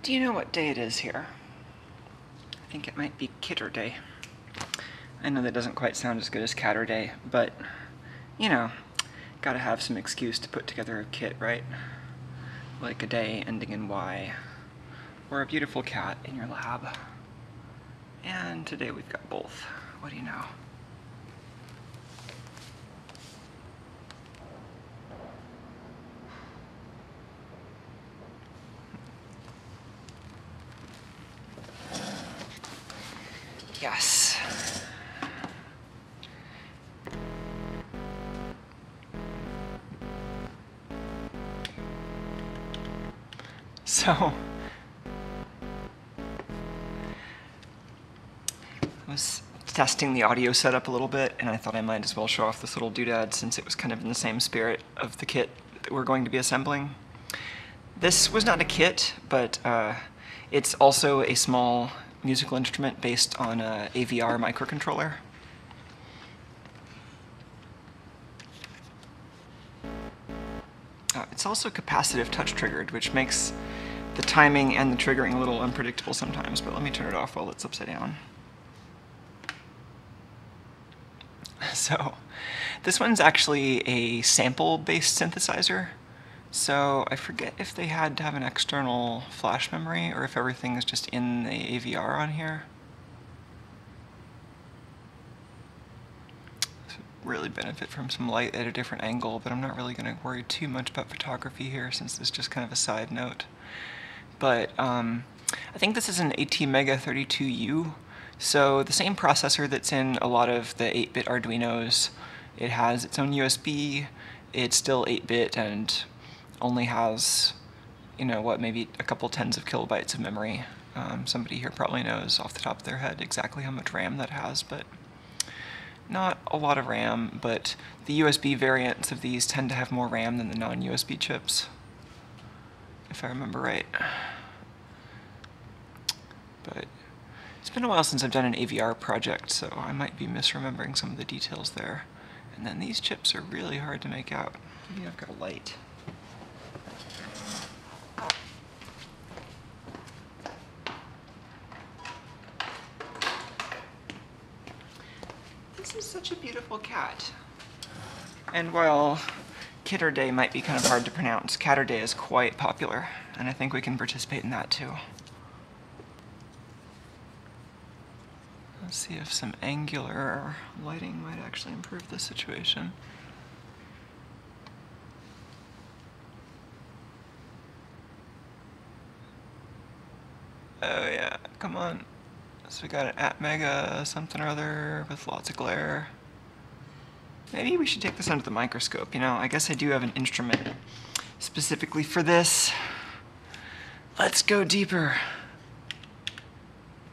Do you know what day it is here? I think it might be KITurday. I know that doesn't quite sound as good as KITurday, but, you know, gotta have some excuse to put together a kit, right? Like a day ending in Y, or a beautiful cat in your lab. And today we've got both. What do you know? Yes. So, I was testing the audio setup a little bit, and I thought I might as well show off this little doodad since it was kind of in the same spirit of the kit that we're going to be assembling. This was not a kit, but it's also a small musical instrument based on a AVR microcontroller. It's also capacitive touch triggered, which makes the timing and the triggering a little unpredictable sometimes, but let me turn it off while it's upside down. So, this one's actually a sample-based synthesizer. So I forget if they had to have an external flash memory or if everything is just in the AVR on here. This would really benefit from some light at a different angle, but I'm not really going to worry too much about photography here since this is just kind of a side note. But I think this is an ATmega32U. So the same processor that's in a lot of the 8-bit Arduinos. It has its own USB, it's still 8-bit, and only has, you know, what, maybe a couple tens of kilobytes of memory. Somebody here probably knows off the top of their head exactly how much RAM that has, but not a lot of RAM, but the USB variants of these tend to have more RAM than the non-USB chips, if I remember right. But it's been a while since I've done an AVR project, so I might be misremembering some of the details there. And then these chips are really hard to make out. Maybe I've got a light. This is such a beautiful cat. And while KITurday might be kind of hard to pronounce, KITurday is quite popular, and I think we can participate in that too. Let's see if some angular lighting might actually improve this situation. Oh yeah, come on. So we got an Atmega something or other with lots of glare. Maybe we should take this under the microscope, you know? I guess I do have an instrument specifically for this. Let's go deeper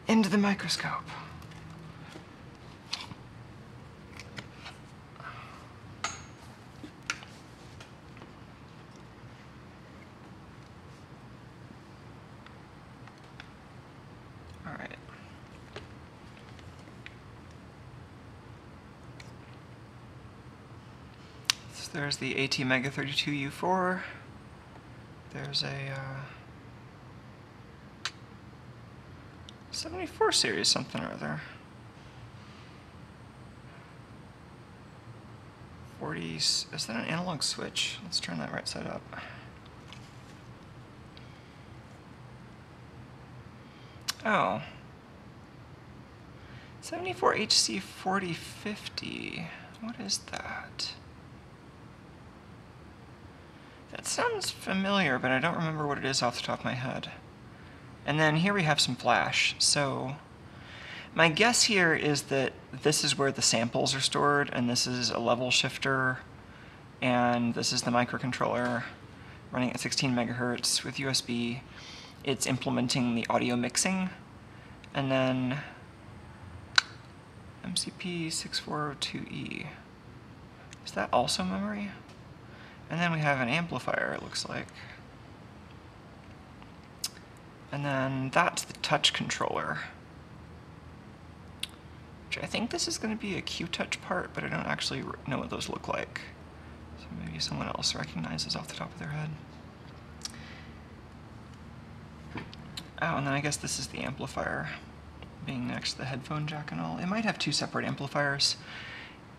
into the microscope. There's the ATmega32U4. There's a 74 series something or other. 40, is that an analog switch? Let's turn that right side up. Oh. 74HC4050. What is that? That sounds familiar, but I don't remember what it is off the top of my head. And then here we have some flash. So my guess here is that this is where the samples are stored, and this is a level shifter, and this is the microcontroller running at 16 megahertz with USB. It's implementing the audio mixing, and then MCP6402E. Is that also memory? And then we have an amplifier, it looks like. And then that's the touch controller, which I think this is going to be a KITouch part, but I don't actually know what those look like. So maybe someone else recognizes off the top of their head. Oh, and then I guess this is the amplifier being next to the headphone jack and all. It might have two separate amplifiers.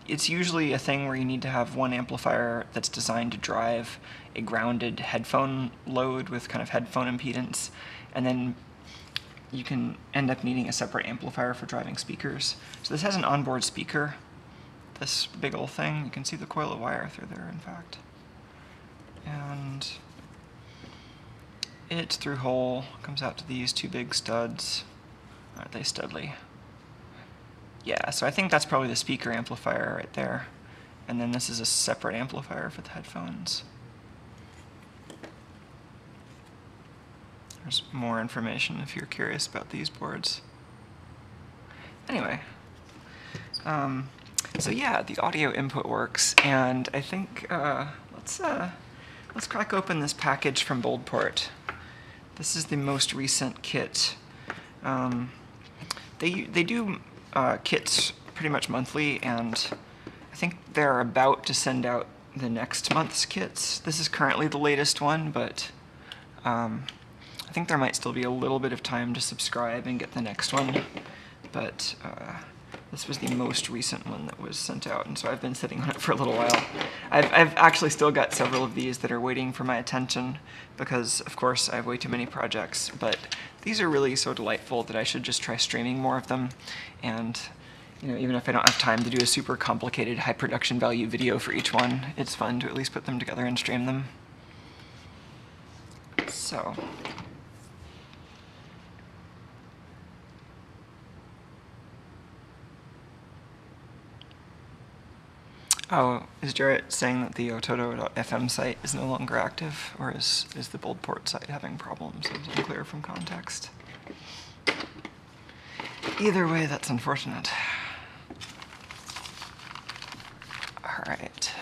It's usually a thing where you need to have one amplifier that's designed to drive a grounded headphone load with kind of headphone impedance, and then you can end up needing a separate amplifier for driving speakers. So this has an onboard speaker, this big old thing. You can see the coil of wire through there, in fact. And its through hole comes out to these two big studs. Aren't they studly? Yeah, so I think that's probably the speaker amplifier right there. And then this is a separate amplifier for the headphones. There's more information if you're curious about these boards. Anyway, so yeah, the audio input works, and I think let's crack open this package from Boldport. This is the most recent kit. They do kits pretty much monthly, and I think they're about to send out the next month's kits. This is currently the latest one, but I think there might still be a little bit of time to subscribe and get the next one. But this was the most recent one that was sent out, and so I've been sitting on it for a little while. I've actually still got several of these that are waiting for my attention because, of course, I have way too many projects, but these are really so delightful that I should just try streaming more of them. And you know, even if I don't have time to do a super complicated high production value video for each one, it's fun to at least put them together and stream them. So. Oh, is Jarrett saying that the ototo.fm site is no longer active, or is the Boldport site having problems? It was unclear from context. Either way, that's unfortunate. Alright.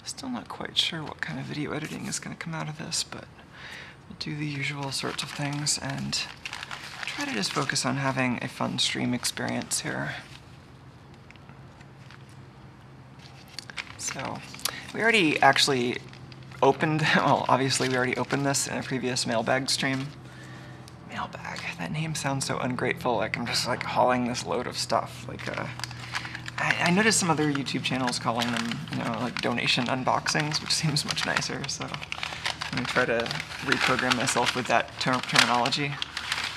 Still not quite sure what kind of video editing is going to come out of this, but we'll do the usual sorts of things and try to just focus on having a fun stream experience here. So, we already actually opened, well, obviously we already opened this in a previous mailbag stream. Mailbag, that name sounds so ungrateful, like I'm just like hauling this load of stuff. Like, I noticed some other YouTube channels calling them, you know, like donation unboxings, which seems much nicer, so I'm gonna try to reprogram myself with that terminology.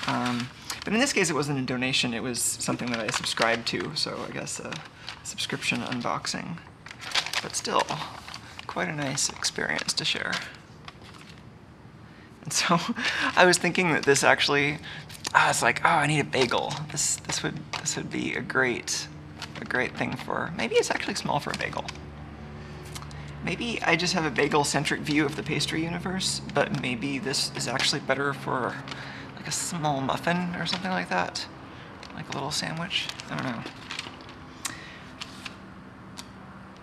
But in this case, it wasn't a donation, it was something that I subscribed to, so I guess a subscription unboxing. But still, quite a nice experience to share. And so I was thinking that this actually, I was like, oh, I need a bagel. This would be a great thing for, maybe it's actually small for a bagel. Maybe I just have a bagel-centric view of the pastry universe, but maybe this is actually better for like a small muffin or something like that. Like a little sandwich, I don't know.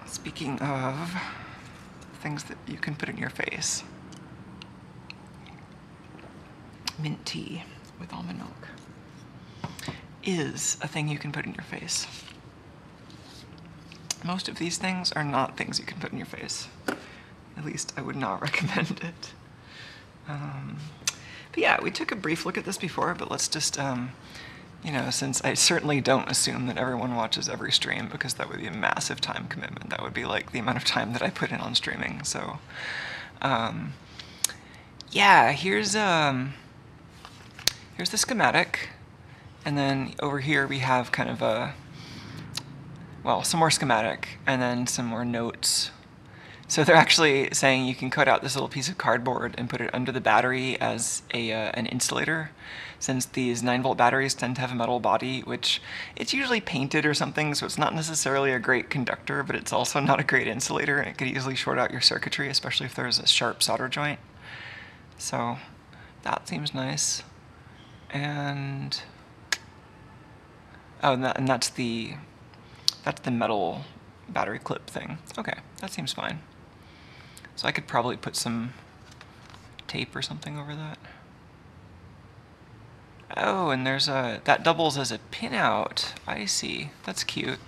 Speaking of things that you can put in your face, mint tea with almond milk is a thing you can put in your face. Most of these things are not things you can put in your face. At least I would not recommend it. But yeah, we took a brief look at this before, but let's just you know, since I certainly don't assume that everyone watches every stream, because that would be a massive time commitment. That would be like the amount of time that I put in on streaming. So, yeah, here's the schematic, and then over here we have kind of a, well, some more schematic, and then some more notes. So they're actually saying you can cut out this little piece of cardboard and put it under the battery as an insulator, since these 9-volt batteries tend to have a metal body, which it's usually painted or something, so it's not necessarily a great conductor, but it's also not a great insulator, and it could easily short out your circuitry, especially if there's a sharp solder joint. So that seems nice. And oh, and that's the metal battery clip thing. Okay, that seems fine. So I could probably put some tape or something over that. Oh, and there's that doubles as a pinout. I see. That's cute.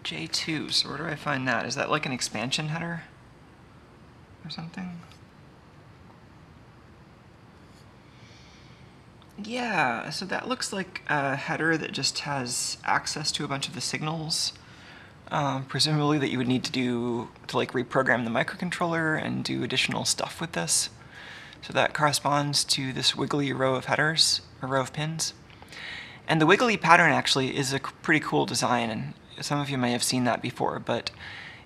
J2, so where do I find that? Is that like an expansion header? or something. Yeah, so that looks like a header that just has access to a bunch of the signals, presumably that you would need to do to like reprogram the microcontroller and do additional stuff with this. So that corresponds to this wiggly row of headers, or row of pins. And the wiggly pattern actually is a pretty cool design, and some of you may have seen that before, but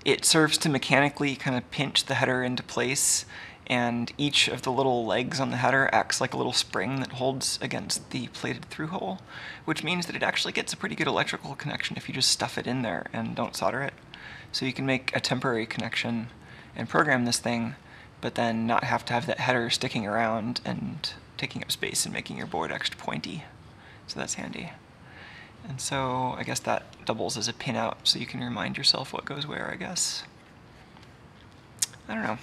it serves to mechanically kind of pinch the header into place, and each of the little legs on the header acts like a little spring that holds against the plated through hole, which means that it actually gets a pretty good electrical connection if you just stuff it in there and don't solder it. So you can make a temporary connection and program this thing, but then not have to have that header sticking around and taking up space and making your board extra pointy. So that's handy. And so I guess that doubles as a pinout, so you can remind yourself what goes where, I guess. I don't know.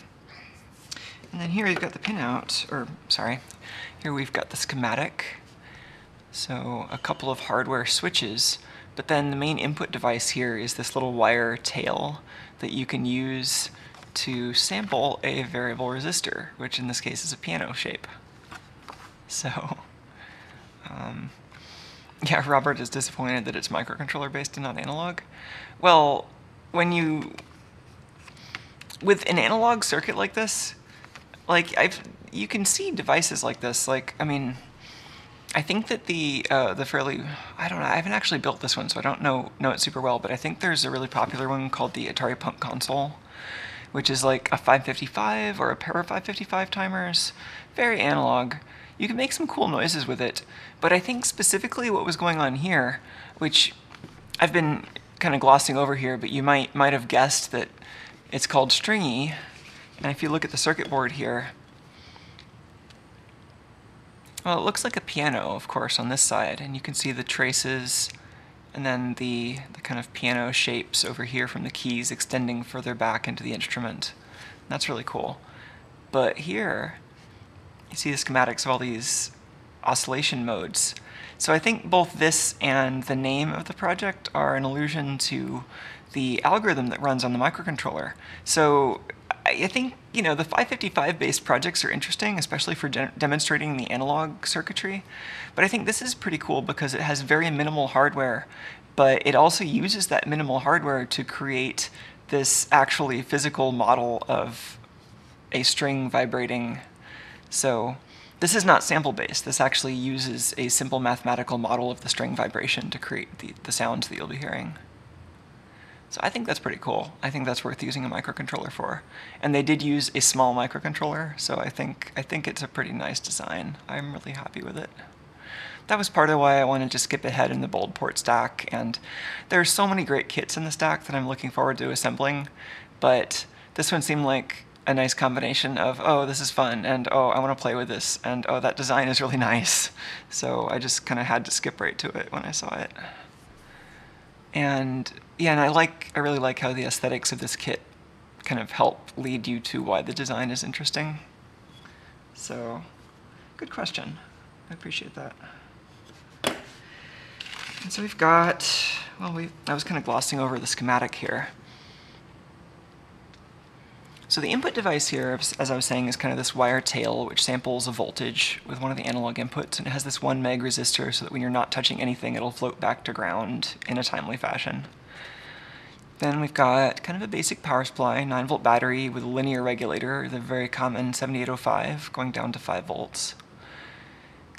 And then here we've got the pinout, or sorry, here we've got the schematic. So a couple of hardware switches, but then the main input device here is this little wire tail that you can use to sample a variable resistor, which in this case is a piano shape. So, yeah, Robert is disappointed that it's microcontroller based and not analog. Well, with an analog circuit like this, like you can see devices like this. Like, I mean, I think that the fairly, I don't know, I haven't actually built this one, so I don't know it super well, but I think there's a really popular one called the Atari Punk Console, which is like a 555 or a pair of 555 timers, very analog. You can make some cool noises with it, but I think specifically what was going on here, which I've been kind of glossing over here, but you might have guessed that it's called stringy. And if you look at the circuit board here, well, it looks like a piano, of course, on this side, and you can see the traces and then the kind of piano shapes over here from the keys extending further back into the instrument. That's really cool. But here, you see the schematics of all these oscillation modes. So I think both this and the name of the project are an allusion to the algorithm that runs on the microcontroller. So I think, you know, the 555 based projects are interesting, especially for demonstrating the analog circuitry. But I think this is pretty cool because it has very minimal hardware, but it also uses that minimal hardware to create this actually physical model of a string vibrating. So this is not sample-based. This actually uses a simple mathematical model of the string vibration to create the sounds that you'll be hearing. So I think that's pretty cool. I think that's worth using a microcontroller for. And they did use a small microcontroller, so I think it's a pretty nice design. I'm really happy with it. That was part of why I wanted to skip ahead in the Boldport stack, and there's so many great kits in the stack that I'm looking forward to assembling, but this one seemed like a nice combination of, oh, this is fun, and oh, I want to play with this, and oh, that design is really nice. So I just kind of had to skip right to it when I saw it. And yeah, and I really like how the aesthetics of this kit kind of help lead you to why the design is interesting. So, good question. I appreciate that. And so we've got, well, I was kind of glossing over the schematic here. So the input device here, as I was saying, is kind of this wire tail which samples a voltage with one of the analog inputs, and it has this 1 meg resistor so that when you're not touching anything, it'll float back to ground in a timely fashion. Then we've got kind of a basic power supply, 9-volt battery with a linear regulator, the very common 7805, going down to 5 volts.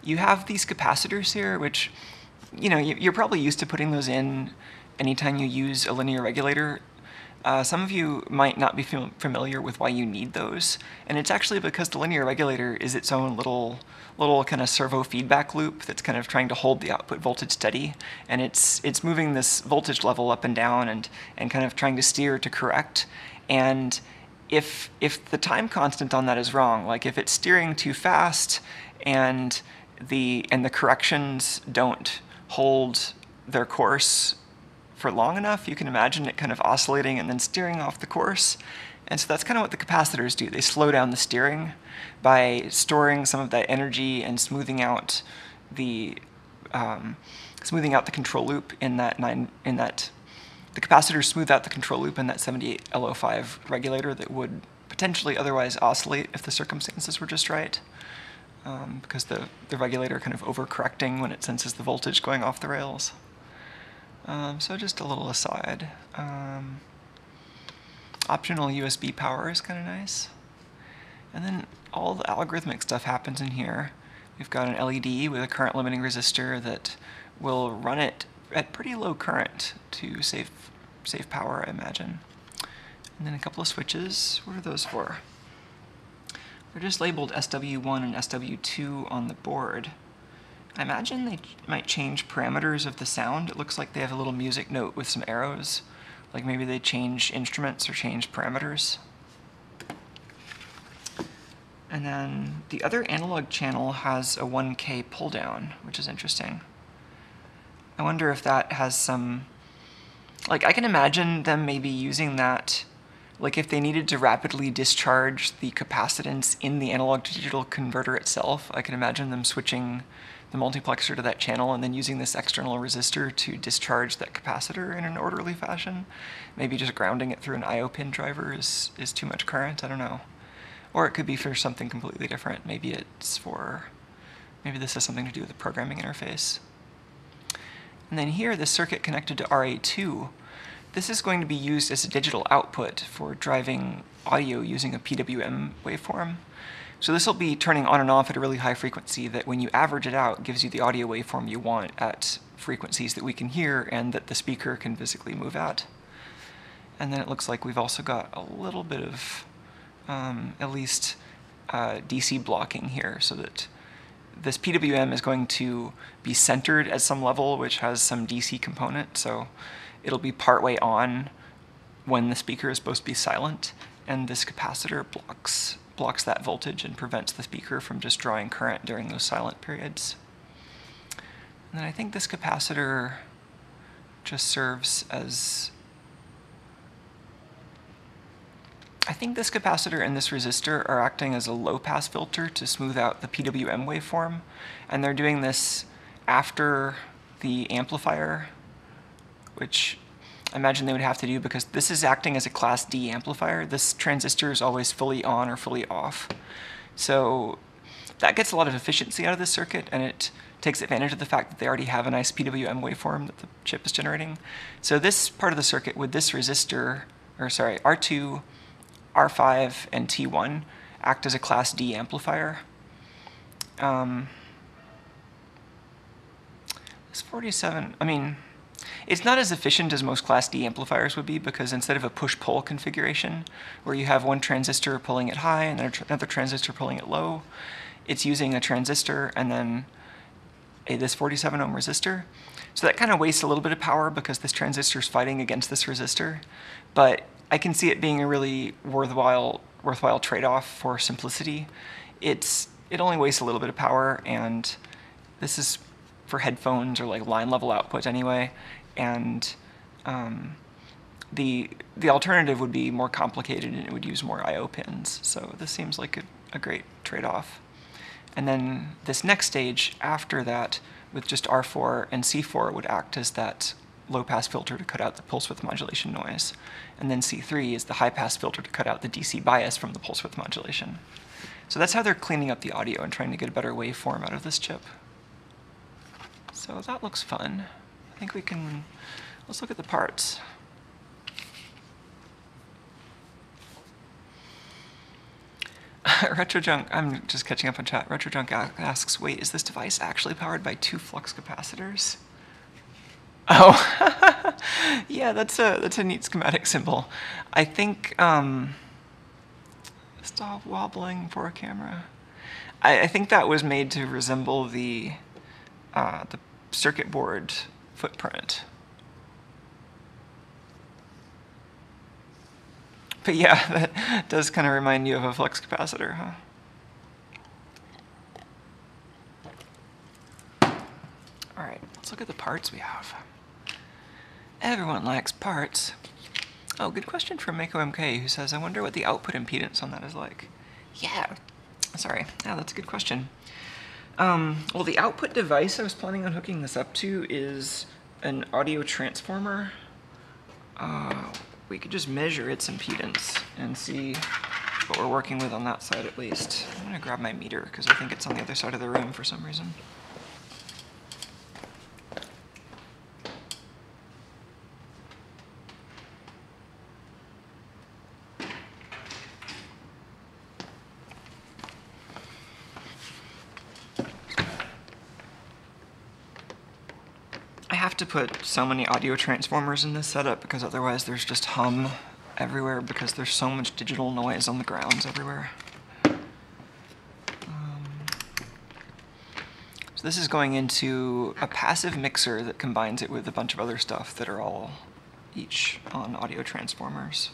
You have these capacitors here, which, you know, you're probably used to putting those in anytime you use a linear regulator. Some of you might not be familiar with why you need those, and it's actually because the linear regulator is its own little kind of servo feedback loop that's kind of trying to hold the output voltage steady, and it's moving this voltage level up and down and kind of trying to steer to correct. And if the time constant on that is wrong, like if it's steering too fast and the corrections don't hold their course for long enough, you can imagine it kind of oscillating and then steering off the course. And so that's kind of what the capacitors do. They slow down the steering by storing some of that energy and smoothing out the control loop in that the capacitors smooth out the control loop in that 78L05 regulator that would potentially otherwise oscillate if the circumstances were just right, because the regulator kind of overcorrecting when it senses the voltage going off the rails. So just a little aside. Optional USB power is kind of nice. And then all the algorithmic stuff happens in here. We've got an LED with a current limiting resistor that will run it at pretty low current to save power, I imagine. And then a couple of switches. What are those for? They're just labeled SW1 and SW2 on the board. I imagine they might change parameters of the sound. It looks like they have a little music note with some arrows. Like maybe they change instruments or change parameters. And then the other analog channel has a 1K pull down, which is interesting. I wonder if that has some, like I can imagine them maybe using that, like if they needed to rapidly discharge the capacitance in the analog to digital converter itself, I can imagine them switching the multiplexer to that channel and then using this external resistor to discharge that capacitor in an orderly fashion. Maybe just grounding it through an I/O pin driver is too much current, I don't know. Or it could be for something completely different. Maybe this has something to do with the programming interface. And then here, the circuit connected to RA2, this is going to be used as a digital output for driving audio using a PWM waveform. So this will be turning on and off at a really high frequency that when you average it out, gives you the audio waveform you want at frequencies that we can hear and that the speaker can physically move at. And then it looks like we've also got a little bit of at least DC blocking here, so that this PWM is going to be centered at some level, which has some DC component, so it'll be partway on when the speaker is supposed to be silent, and this capacitor blocks that voltage and prevents the speaker from just drawing current during those silent periods. And then I think this capacitor just serves as, I think this capacitor and this resistor are acting as a low-pass filter to smooth out the PWM waveform, and they're doing this after the amplifier, which I imagine they would have to do because this is acting as a Class D amplifier. This transistor is always fully on or fully off. So that gets a lot of efficiency out of this circuit, and it takes advantage of the fact that they already have a nice PWM waveform that the chip is generating. So this part of the circuit with this resistor, or sorry, R2, R5, and T1 act as a Class D amplifier. This 47, I mean, it's not as efficient as most Class D amplifiers would be, because instead of a push-pull configuration, where you have one transistor pulling it high and another transistor pulling it low, it's using a transistor and then this 47 ohm resistor. So that kind of wastes a little bit of power because this transistor is fighting against this resistor. But I can see it being a really worthwhile trade-off for simplicity. It only wastes a little bit of power, and this is for headphones or like line level output anyway. And the alternative would be more complicated and it would use more I/O pins. So this seems like a great trade-off. And then this next stage after that, with just R4 and C4, would act as that low-pass filter to cut out the pulse width modulation noise. And then C3 is the high-pass filter to cut out the DC bias from the pulse width modulation. So that's how they're cleaning up the audio and trying to get a better waveform out of this chip. So that looks fun. I think we can, let's look at the parts. Retrojunk, I'm just catching up on chat. Retrojunk asks, wait, is this device actually powered by 2 flux capacitors? Oh, yeah, that's a neat schematic symbol. I think, stop wobbling for a camera. I think that was made to resemble the circuit board footprint. But yeah, that does kind of remind you of a flux capacitor, huh? All right, let's look at the parts we have. Everyone likes parts. Oh, good question from Mako MK, who says, I wonder what the output impedance on that is like. Yeah, sorry. Yeah, that's a good question. Well, the output device I was planning on hooking this up to is an audio transformer. We could just measure its impedance and see what we're working with on that side at least. I'm gonna grab my meter because I think it's on the other side of the room for some reason. I have to put so many audio transformers in this setup because otherwise there's just hum everywhere because there's so much digital noise on the grounds everywhere. So this is going into a passive mixer that combines it with a bunch of other stuff that are all each on audio transformers.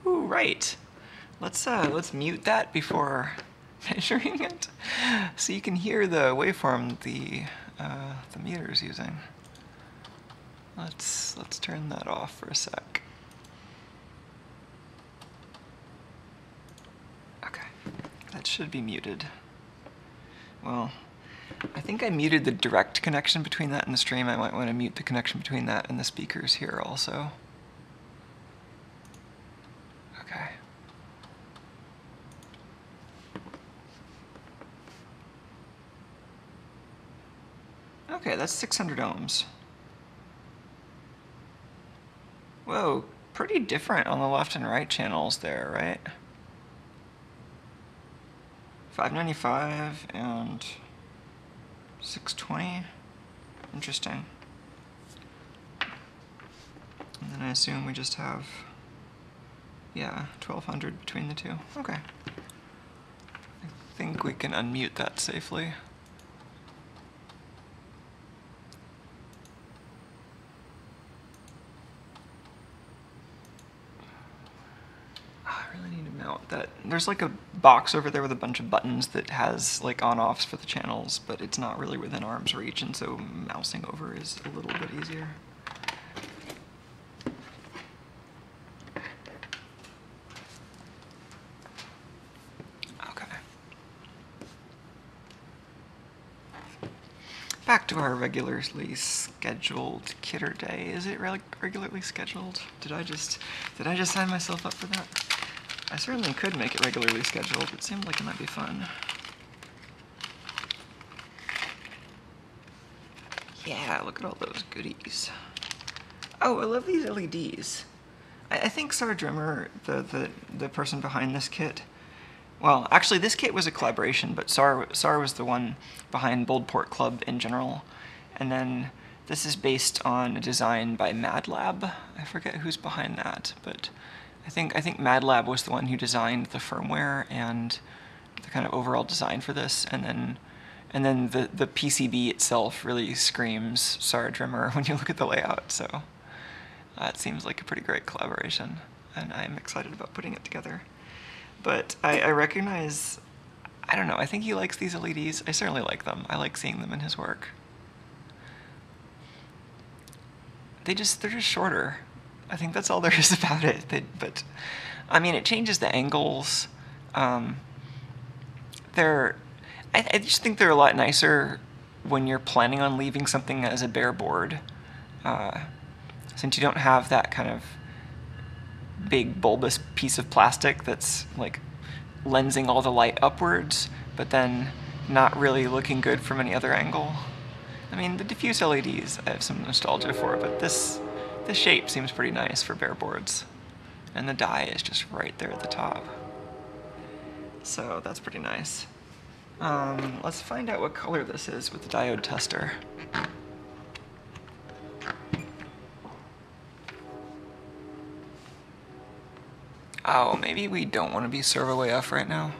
Ooh, right. Let's mute that before measuring it, so you can hear the waveform the meter is using. Let's turn that off for a sec. Okay, that should be muted. Well, I think I muted the direct connection between that and the stream. I might want to mute the connection between that and the speakers here also. Okay. Okay, that's 600 ohms. Whoa, pretty different on the left and right channels there, right? 595 and 620. Interesting. And then I assume we just have, yeah, 1200 between the two. Okay. I think we can unmute that safely. That there's like a box over there with a bunch of buttons that has like on-offs for the channels, but it's not really within arm's reach, and so mousing over is a little bit easier. Okay. Back to our regularly scheduled KITurday. Is it regularly scheduled? Did I just sign myself up for that? I certainly could make it regularly scheduled. It seemed like it might be fun. Yeah, look at all those goodies. Oh, I love these LEDs. I think Sarah Drimmer, the person behind this kit, well, actually this kit was a collaboration, but Sarah was the one behind Boldport Club in general. And then this is based on a design by MadLab. I forget who's behind that, but I think MadLab was the one who designed the firmware and the kind of overall design for this, and then the PCB itself really screams Sarah Drimmer when you look at the layout. So it seems like a pretty great collaboration, and I'm excited about putting it together. But I recognize, I don't know, I think he likes these LEDs. I certainly like them. I like seeing them in his work. They're just shorter. I think that's all there is about it. But I mean, it changes the angles. I just think they're a lot nicer when you're planning on leaving something as a bare board, since you don't have that kind of big bulbous piece of plastic that's like lensing all the light upwards, but then not really looking good from any other angle. I mean, the diffuse LEDs I have some nostalgia for, but this shape seems pretty nice for bare boards. And the die is just right there at the top. So that's pretty nice. Let's find out what color this is with the diode tester. Oh, maybe we don't want to be servo AF right now.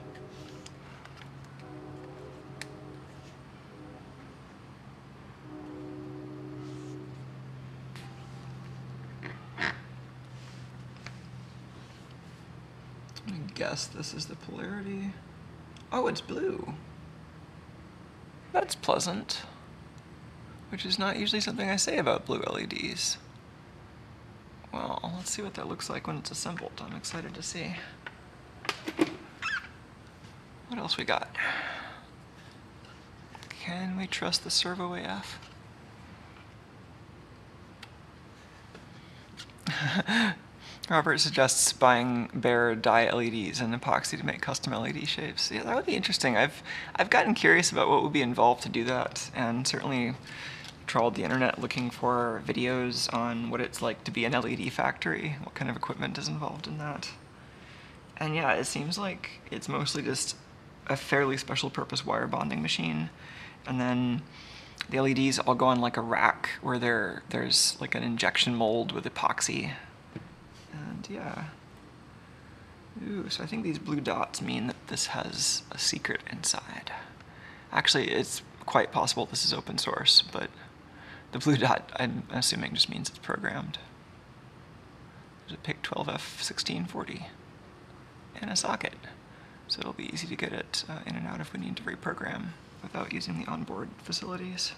Guess this is the polarity. Oh, it's blue. That's pleasant. Which is not usually something I say about blue LEDs. Well, let's see what that looks like when it's assembled. I'm excited to see. What else we got? Can we trust the servo AF? Robert suggests buying bare dye LEDs and epoxy to make custom LED shapes. Yeah, that would be interesting. I've gotten curious about what would be involved to do that, and certainly trawled the internet looking for videos on what it's like to be an LED factory, what kind of equipment is involved in that. And yeah, it seems like it's mostly just a fairly special purpose wire bonding machine, and then the LEDs all go on like a rack where there's like an injection mold with epoxy. And yeah. Ooh, so I think these blue dots mean that this has a secret inside. Actually, it's quite possible this is open source, but the blue dot, I'm assuming, just means it's programmed. There's a PIC 12F1640 and a socket, so it'll be easy to get it in and out if we need to reprogram without using the onboard facilities.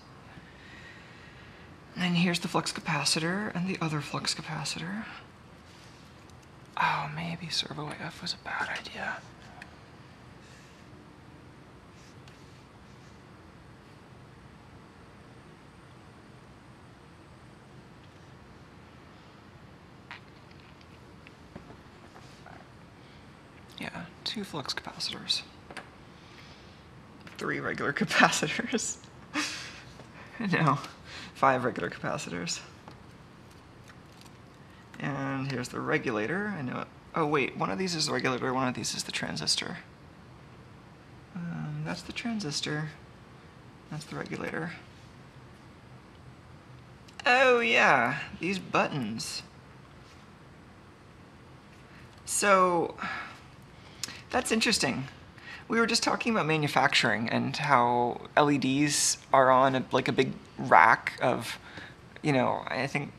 And then here's the flux capacitor and the other flux capacitor. Oh, maybe servo AF was a bad idea. Yeah, 2 flux capacitors. 3 regular capacitors. No, 5 regular capacitors. And here's the regulator. I know it. Oh wait, one of these is the regulator, one of these is the transistor. That's the transistor. That's the regulator. Oh yeah, these buttons. So, that's interesting. We were just talking about manufacturing and how LEDs are on like a big rack of, you know, I think,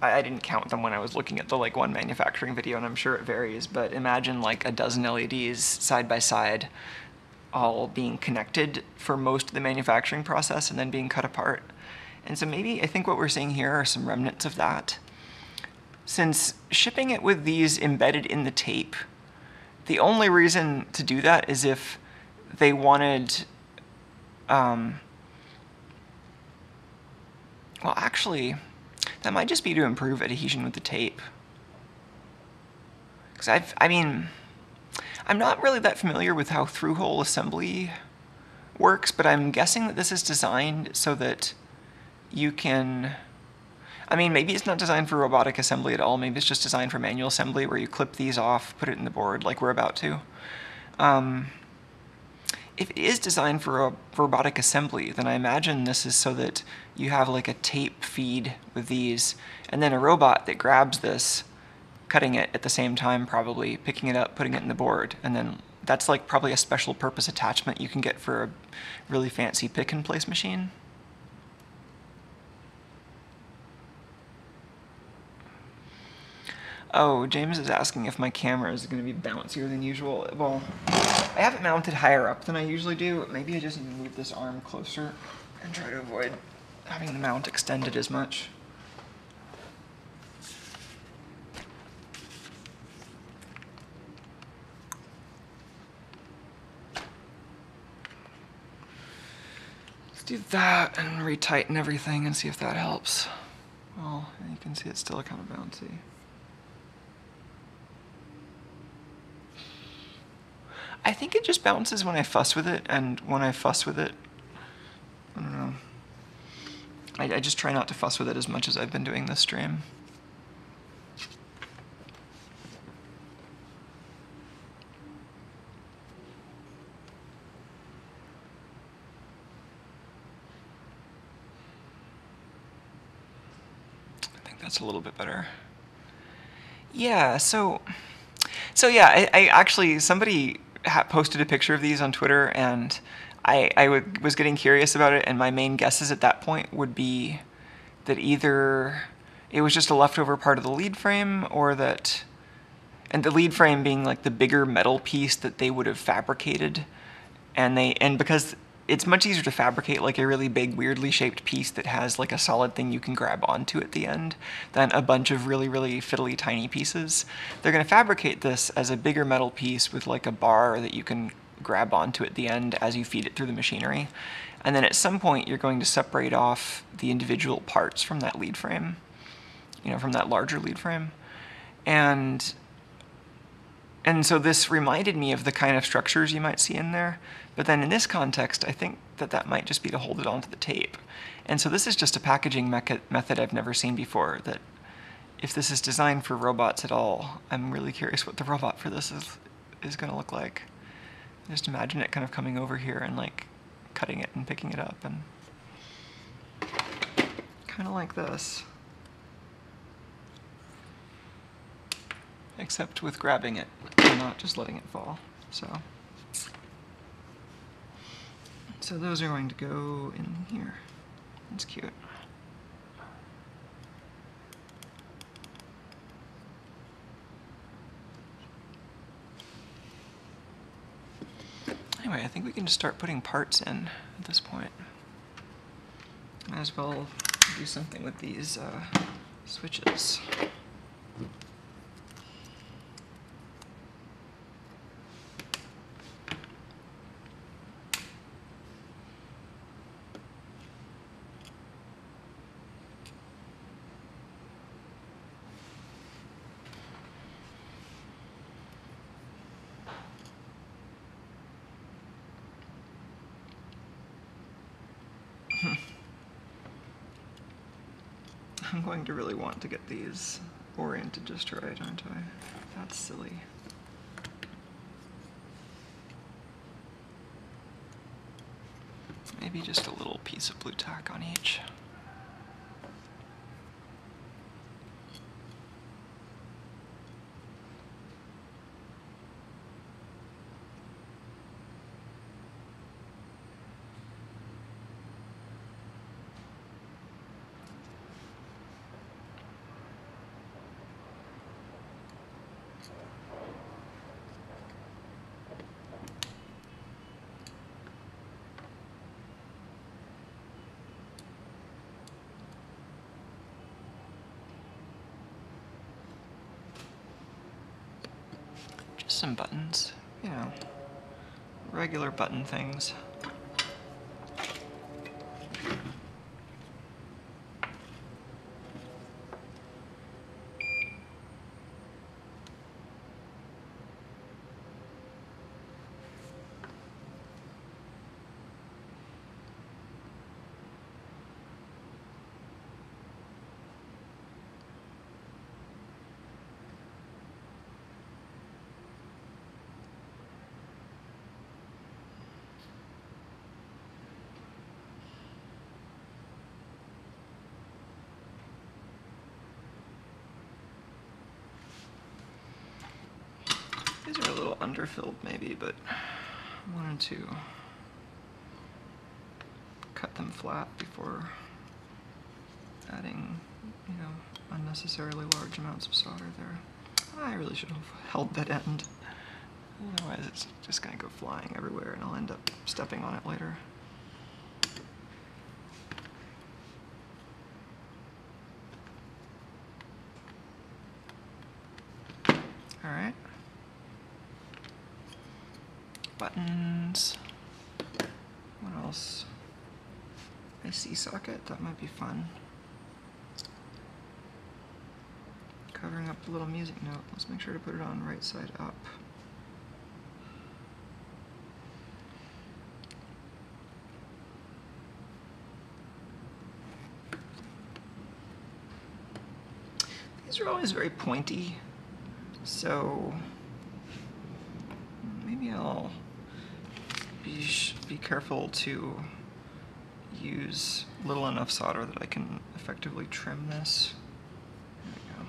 I didn't count them when I was looking at the like one manufacturing video, and I'm sure it varies, but imagine like a dozen LEDs side by side, all being connected for most of the manufacturing process and then being cut apart. And so maybe I think what we're seeing here are some remnants of that. Since shipping it with these embedded in the tape, the only reason to do that is if they wanted, well actually, that might just be to improve adhesion with the tape. Because I mean, I'm not really that familiar with how through-hole assembly works, but I'm guessing that this is designed so that you can, I mean, maybe it's not designed for robotic assembly at all. Maybe it's just designed for manual assembly where you clip these off, put it in the board like we're about to. If it is designed for a robotic assembly, then I imagine this is so that you have like a tape feed with these, and then a robot that grabs this, cutting it at the same time probably, picking it up, putting it in the board, and then that's like probably a special purpose attachment you can get for a really fancy pick-and-place machine. Oh, James is asking if my camera is going to be bouncier than usual. Well, I have it mounted higher up than I usually do. Maybe I just need to move this arm closer and try to avoid having the mount extended as much. Let's do that and retighten everything and see if that helps. Well, you can see it's still kind of bouncy. I think it just bounces when I fuss with it, and when I fuss with it, I don't know. I just try not to fuss with it as much as I've been doing this stream. I think that's a little bit better. Yeah, so yeah, I actually, somebody posted a picture of these on Twitter, and I was getting curious about it, and my main guesses at that point would be that either it was just a leftover part of the lead frame, or that, and the lead frame being like the bigger metal piece that they would have fabricated, and because it's much easier to fabricate like a really big, weirdly shaped piece that has like a solid thing you can grab onto at the end than a bunch of really, really fiddly tiny pieces. They're going to fabricate this as a bigger metal piece with like a bar that you can grab onto at the end as you feed it through the machinery. And then at some point you're going to separate off the individual parts from that lead frame, you know, from that larger lead frame. And so this reminded me of the kind of structures you might see in there. But then in this context, I think that might just be to hold it onto the tape. And so this is just a packaging method I've never seen before, that if this is designed for robots at all, I'm really curious what the robot for this is going to look like. Just imagine it kind of coming over here and like cutting it and picking it up, and kind of like this. Except with grabbing it and not just letting it fall. So those are going to go in here. That's cute. Anyway, I think we can just start putting parts in at this point. Might as well do something with these switches. I'm going to really want to get these oriented just right, aren't I? That's silly. Maybe just a little piece of blue tack on each. Some buttons, you know, regular button things. These are a little underfilled maybe, but I wanted to cut them flat before adding, you know, unnecessarily large amounts of solder there. I really should have held that end. Otherwise it's just going to go flying everywhere and I'll end up stepping on it later. Alright. Buttons. What else? IC socket, that might be fun. Covering up the little music note. Let's make sure to put it on right side up. These are always very pointy, so maybe I'll be careful to use little enough solder that I can effectively trim this. There we go.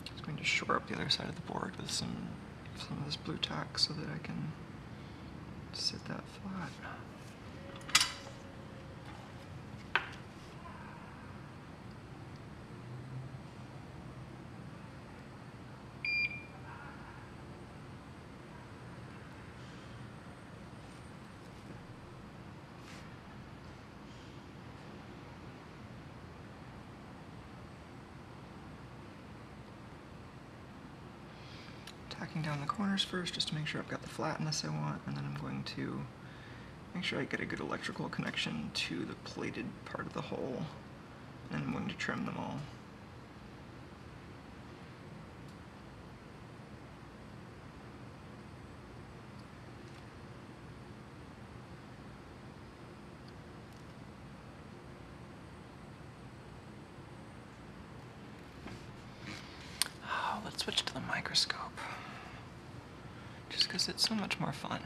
Just going to shore up the other side of the board with some of this blue tack so that I can sit that flat. Tacking down the corners first just to make sure I've got the flatness I want, and then I'm going to make sure I get a good electrical connection to the plated part of the hole, and I'm going to trim them all. switch to the microscope, just because it's so much more fun.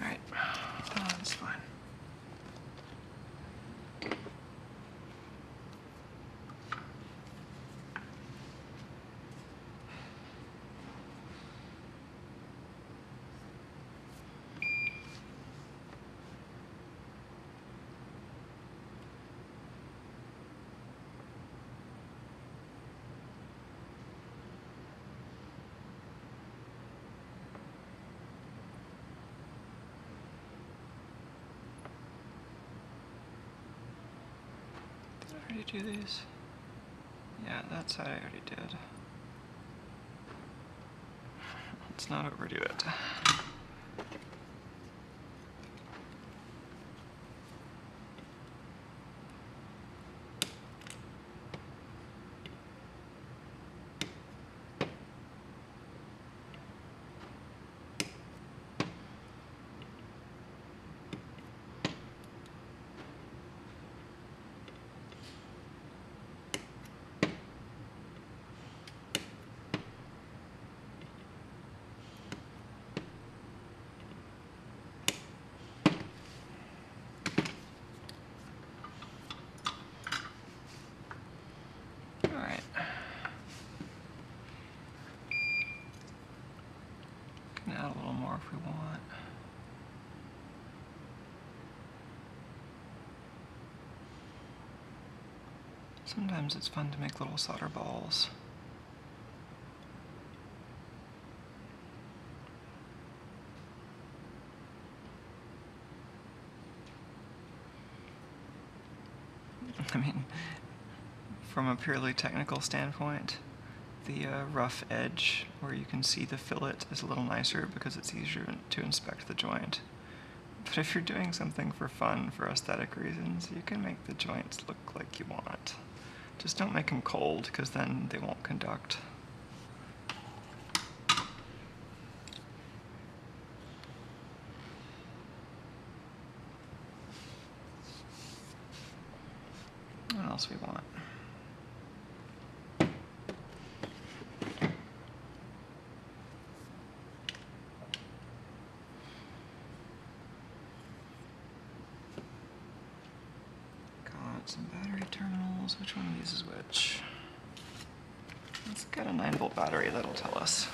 Alright, oh, that's fine. Did I already do these? Yeah, that side I already did. Let's not overdo it. Alright. Can add a little more if we want. Sometimes it's fun to make little solder balls. I mean, from a purely technical standpoint, the rough edge where you can see the fillet is a little nicer because it's easier to inspect the joint. But if you're doing something for fun, for aesthetic reasons, you can make the joints look like you want. Just don't make them cold, because then they won't conduct. What else we want? Got some battery terminals. Which one of these is which? Let's get a 9-volt battery, that'll tell us.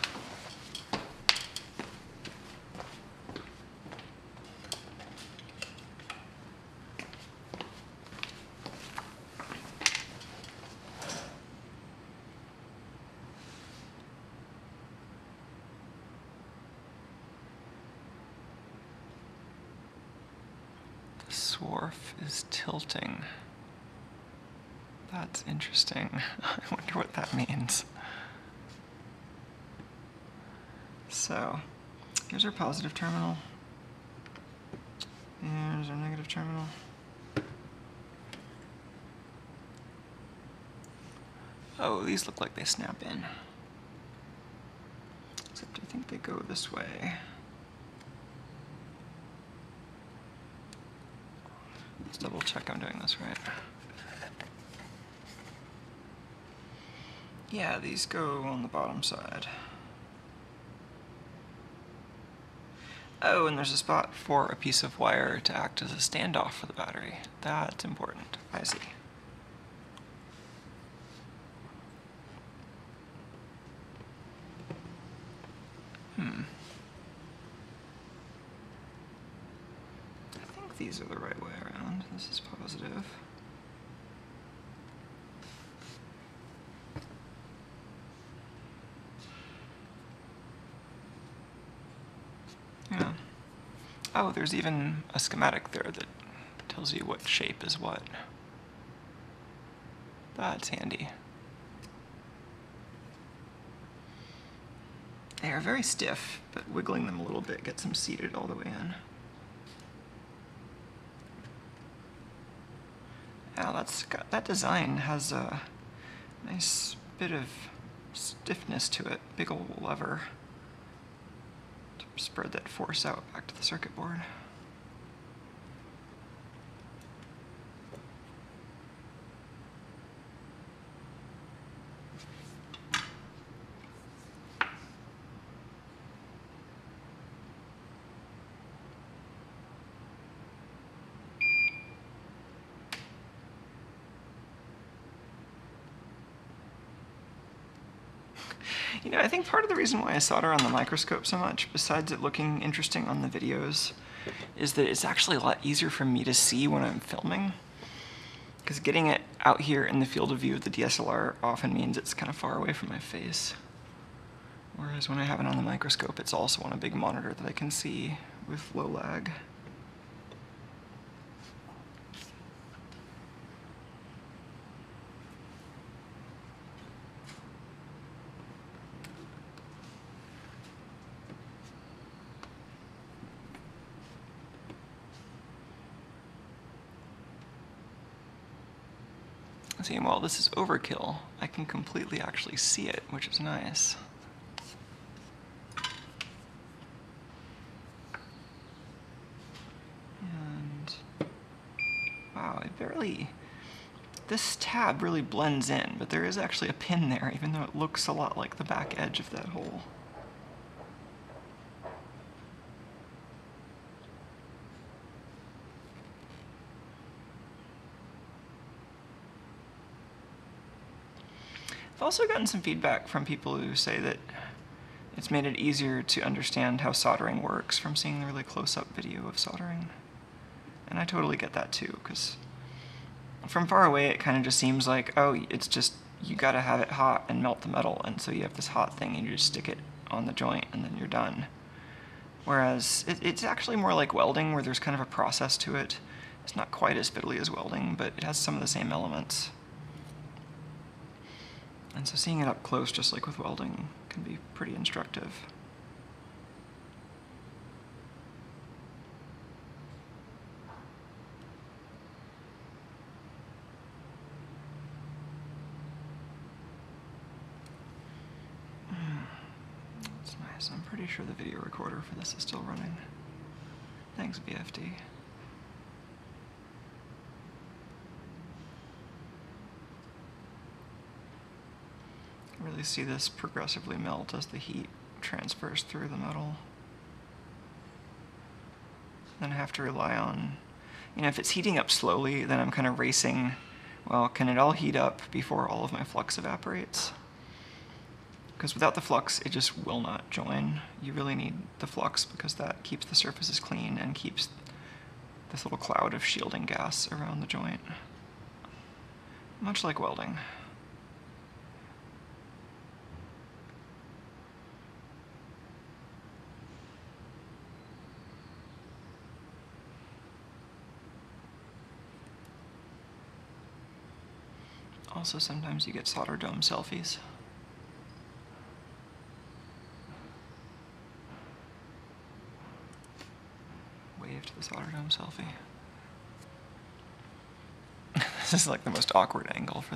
The swarf is tilting. That's interesting. I wonder what that means. So, here's our positive terminal. Here's our negative terminal. Oh, these look like they snap in. Except I think they go this way. Let's double check I'm doing this right. Yeah, these go on the bottom side. Oh, and there's a spot for a piece of wire to act as a standoff for the battery. That's important. I see. I think these are the right way around. This is positive. Yeah. Oh, there's even a schematic there that tells you what shape is what. That's handy. They are very stiff, but wiggling them a little bit gets them seated all the way in. Now that design has a nice bit of stiffness to it. Big old lever to spread that force out back to the circuit board. You know, I think part of the reason why I solder on the microscope so much, besides it looking interesting on the videos, is that it's actually a lot easier for me to see when I'm filming. Because getting it out here in the field of view of the DSLR often means it's kind of far away from my face. Whereas when I have it on the microscope, it's also on a big monitor that I can see with low lag. See, while this is overkill, I can completely actually see it, which is nice. And wow, this tab really blends in, but there is actually a pin there, even though it looks a lot like the back edge of that hole. I've also gotten some feedback from people who say that it's made it easier to understand how soldering works from seeing the really close-up video of soldering. And I totally get that too, because from far away it kind of just seems like, oh, it's just, you gotta have it hot and melt the metal, and so you have this hot thing and you just stick it on the joint and then you're done. Whereas it's actually more like welding, where there's kind of a process to it. It's not quite as fiddly as welding, but it has some of the same elements. And so seeing it up close, just like with welding, can be pretty instructive. That's nice. I'm pretty sure the video recorder for this is still running. Thanks, BFD. Really see this progressively melt as the heat transfers through the metal. Then I have to rely on, if it's heating up slowly, then I'm kind of racing, well, can it all heat up before all of my flux evaporates? Because without the flux, it just will not join. You really need the flux because that keeps the surfaces clean and keeps this little cloud of shielding gas around the joint. Much like welding. Also, sometimes you get solder dome selfies. Wave to the solder dome selfie. This is like the most awkward angle for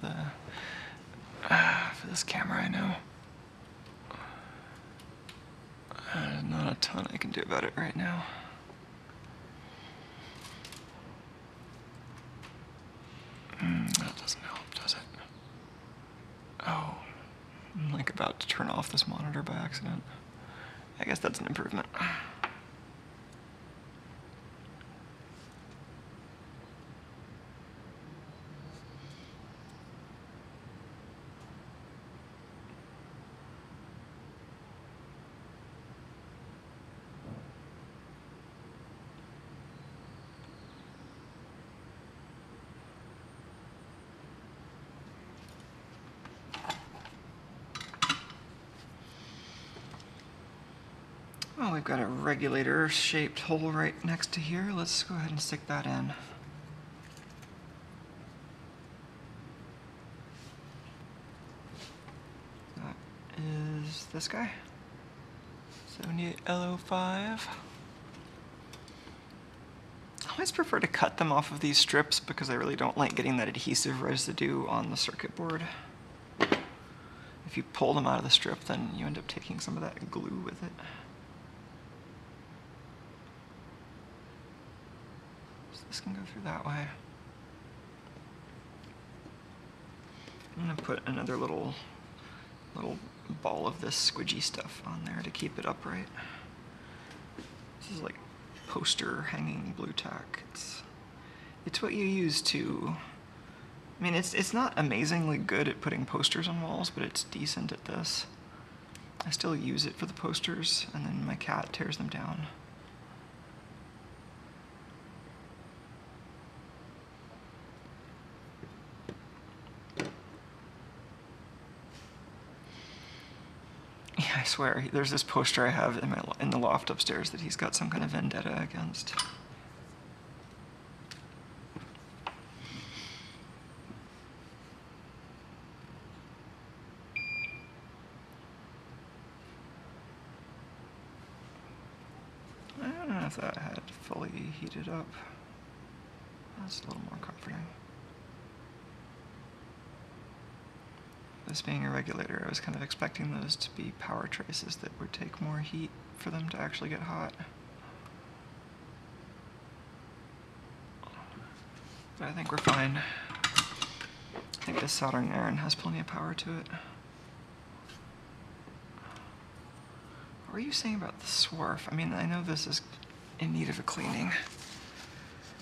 this camera, I know. There's not a ton I can do about it right now. That doesn't help, does it? Oh, I'm like about to turn off this monitor by accident. I guess that's an improvement. Well, we've got a regulator-shaped hole right next to here. Let's go ahead and stick that in. That is this guy, 78L05. I always prefer to cut them off of these strips because I really don't like getting that adhesive residue on the circuit board. If you pull them out of the strip, then you end up taking some of that glue with it. This can go through that way. I'm gonna put another little ball of this squidgy stuff on there to keep it upright. This is like poster hanging blue tack. It's what you use to. I mean, it's not amazingly good at putting posters on walls, but it's decent at this. I still use it for the posters, and then my cat tears them down. I swear, there's this poster I have in the loft upstairs that he's got some kind of vendetta against. I don't know if that had fully heated up. That's a little more comforting. This being a regulator, I was kind of expecting those to be power traces that would take more heat for them to actually get hot. But I think we're fine. I think this soldering iron has plenty of power to it. What were you saying about the swarf? I mean, I know this is in need of a cleaning.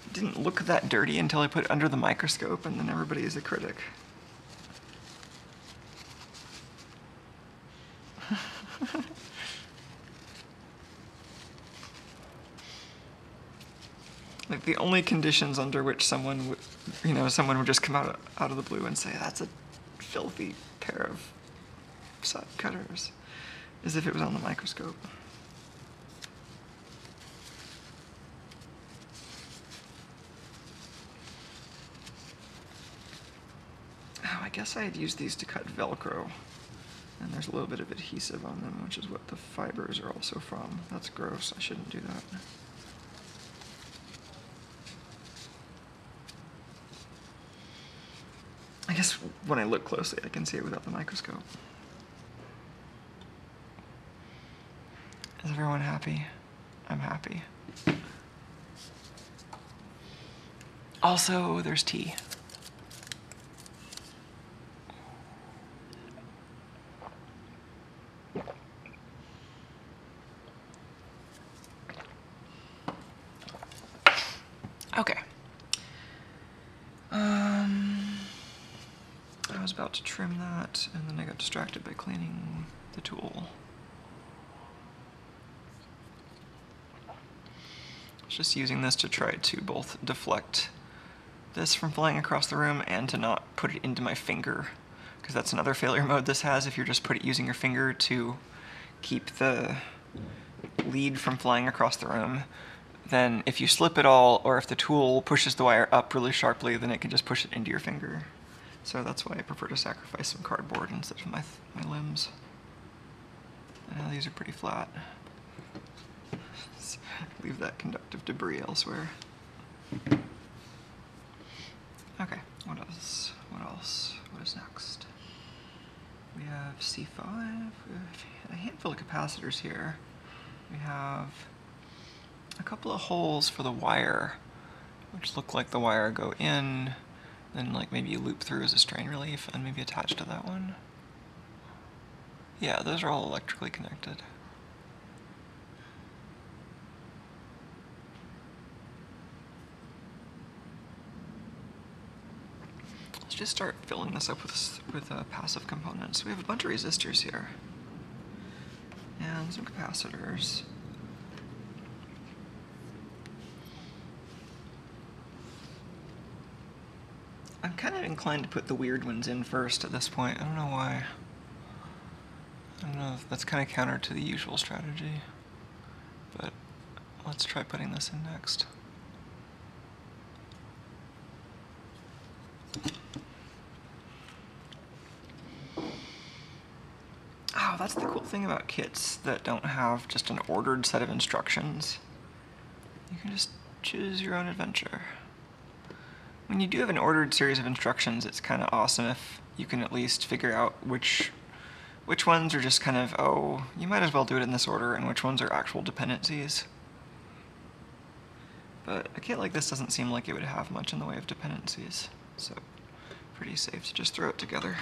It didn't look that dirty until I put it under the microscope, and then everybody is a critic. Like the only conditions under which someone would, someone would just come out of the blue and say that's a filthy pair of side cutters, is if it was on the microscope. Oh, I guess I had used these to cut Velcro. And there's a little bit of adhesive on them, which is what the fibers are also from. That's gross. I shouldn't do that. I guess when I look closely, I can see it without the microscope. Is everyone happy? I'm happy. Also, there's tea. Okay. I was about to trim that, and then I got distracted by cleaning the tool. I was just using this to try to both deflect this from flying across the room and to not put it into my finger, because that's another failure mode this has. If you're just using your finger to keep the lead from flying across the room, then if you slip it all, or if the tool pushes the wire up really sharply, then it can just push it into your finger. So that's why I prefer to sacrifice some cardboard instead of my limbs. I know these are pretty flat. Leave that conductive debris elsewhere. Okay, what else? What else? What is next? We have C5. We have a handful of capacitors here. We have a couple of holes for the wire, which look like the wire go in, then like maybe you loop through as a strain relief and maybe attach to that one. Yeah, those are all electrically connected. Let's just start filling this up with passive components. We have a bunch of resistors here. And some capacitors. I'm kind of inclined to put the weird ones in first at this point. I don't know why. I don't know if that's kind of counter to the usual strategy. But let's try putting this in next. Oh, that's the cool thing about kits that don't have just an ordered set of instructions. You can just choose your own adventure. When you do have an ordered series of instructions, it's kind of awesome if you can at least figure out which ones are just kind of, oh, you might as well do it in this order, and which ones are actual dependencies. But a kit like this doesn't seem like it would have much in the way of dependencies, so pretty safe to just throw it together.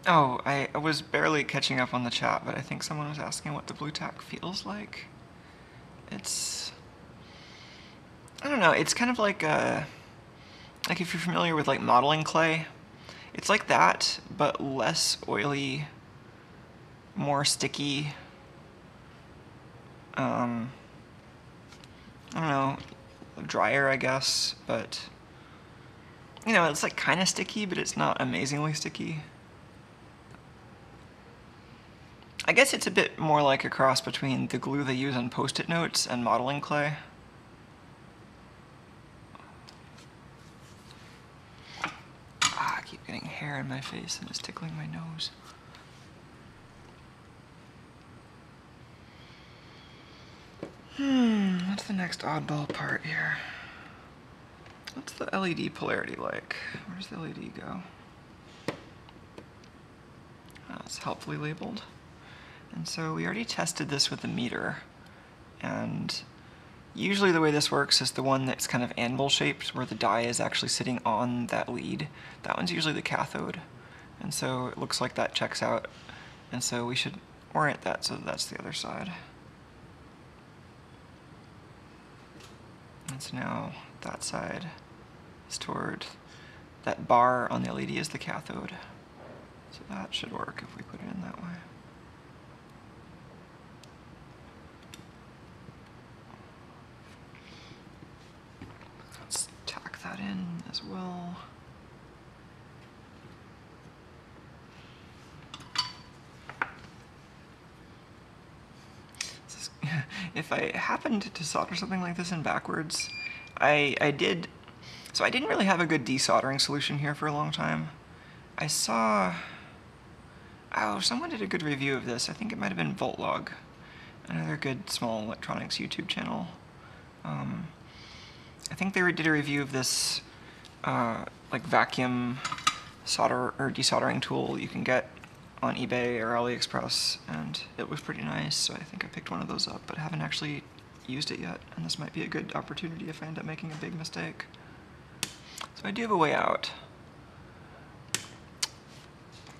Oh, I was barely catching up on the chat, but I think someone was asking what the blue tack feels like. It's... I don't know, it's kind of like if you're familiar with like modeling clay, it's like that, but less oily, more sticky. I don't know, drier, I guess, but you know, it's like kind of sticky, but it's not amazingly sticky. I guess it's a bit more like a cross between the glue they use on Post-it notes and modeling clay. Ah, I keep getting hair in my face and it's tickling my nose. What's the next oddball part here? What's the LED polarity like? Where does the LED go? Oh, it's helpfully labeled. And so we already tested this with the meter, and usually the way this works is the one that's kind of anvil shaped, where the die is actually sitting on that lead. That one's usually the cathode, and so it looks like that checks out, and so we should orient that so that that's the other side. And so now that side is toward that bar on the LED is the cathode. So that should work if we put it in that way. Let's tack that in as well. If I happened to solder something like this in backwards, I didn't really have a good desoldering solution here for a long time. I saw, oh, someone did a good review of this. I think it might have been Voltlog, another good small electronics YouTube channel. I think they did a review of this like vacuum solder or desoldering tool you can get on eBay or AliExpress, and it was pretty nice, so I think I picked one of those up, but I haven't actually used it yet, and this might be a good opportunity if I end up making a big mistake. So I do have a way out,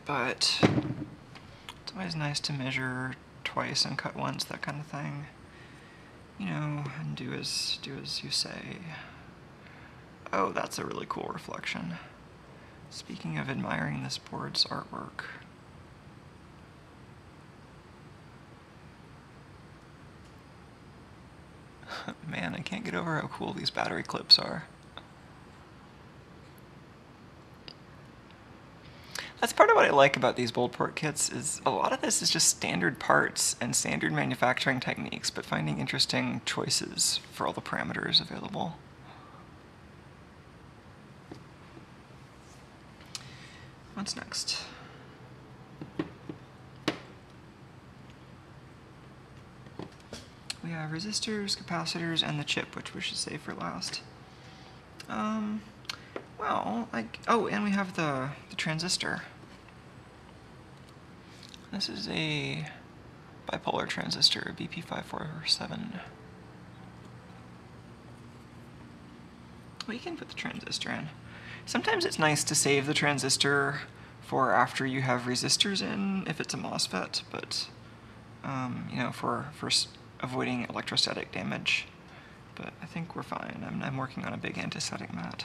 but it's always nice to measure twice and cut once, that kind of thing. You know, and do as you say. Oh, that's a really cool reflection. Speaking of admiring this board's artwork. Man, I can't get over how cool these battery clips are. That's part of what I like about these Boldport kits, is a lot of this is just standard parts and standard manufacturing techniques, but finding interesting choices for all the parameters available. What's next? We have resistors, capacitors, and the chip, which we should save for last. Well, oh, and we have the transistor. This is a bipolar transistor, BP547. We can put the transistor in. Sometimes it's nice to save the transistor for after you have resistors in, if it's a MOSFET, but you know, for avoiding electrostatic damage. But I think we're fine. I'm working on a big anti-static mat.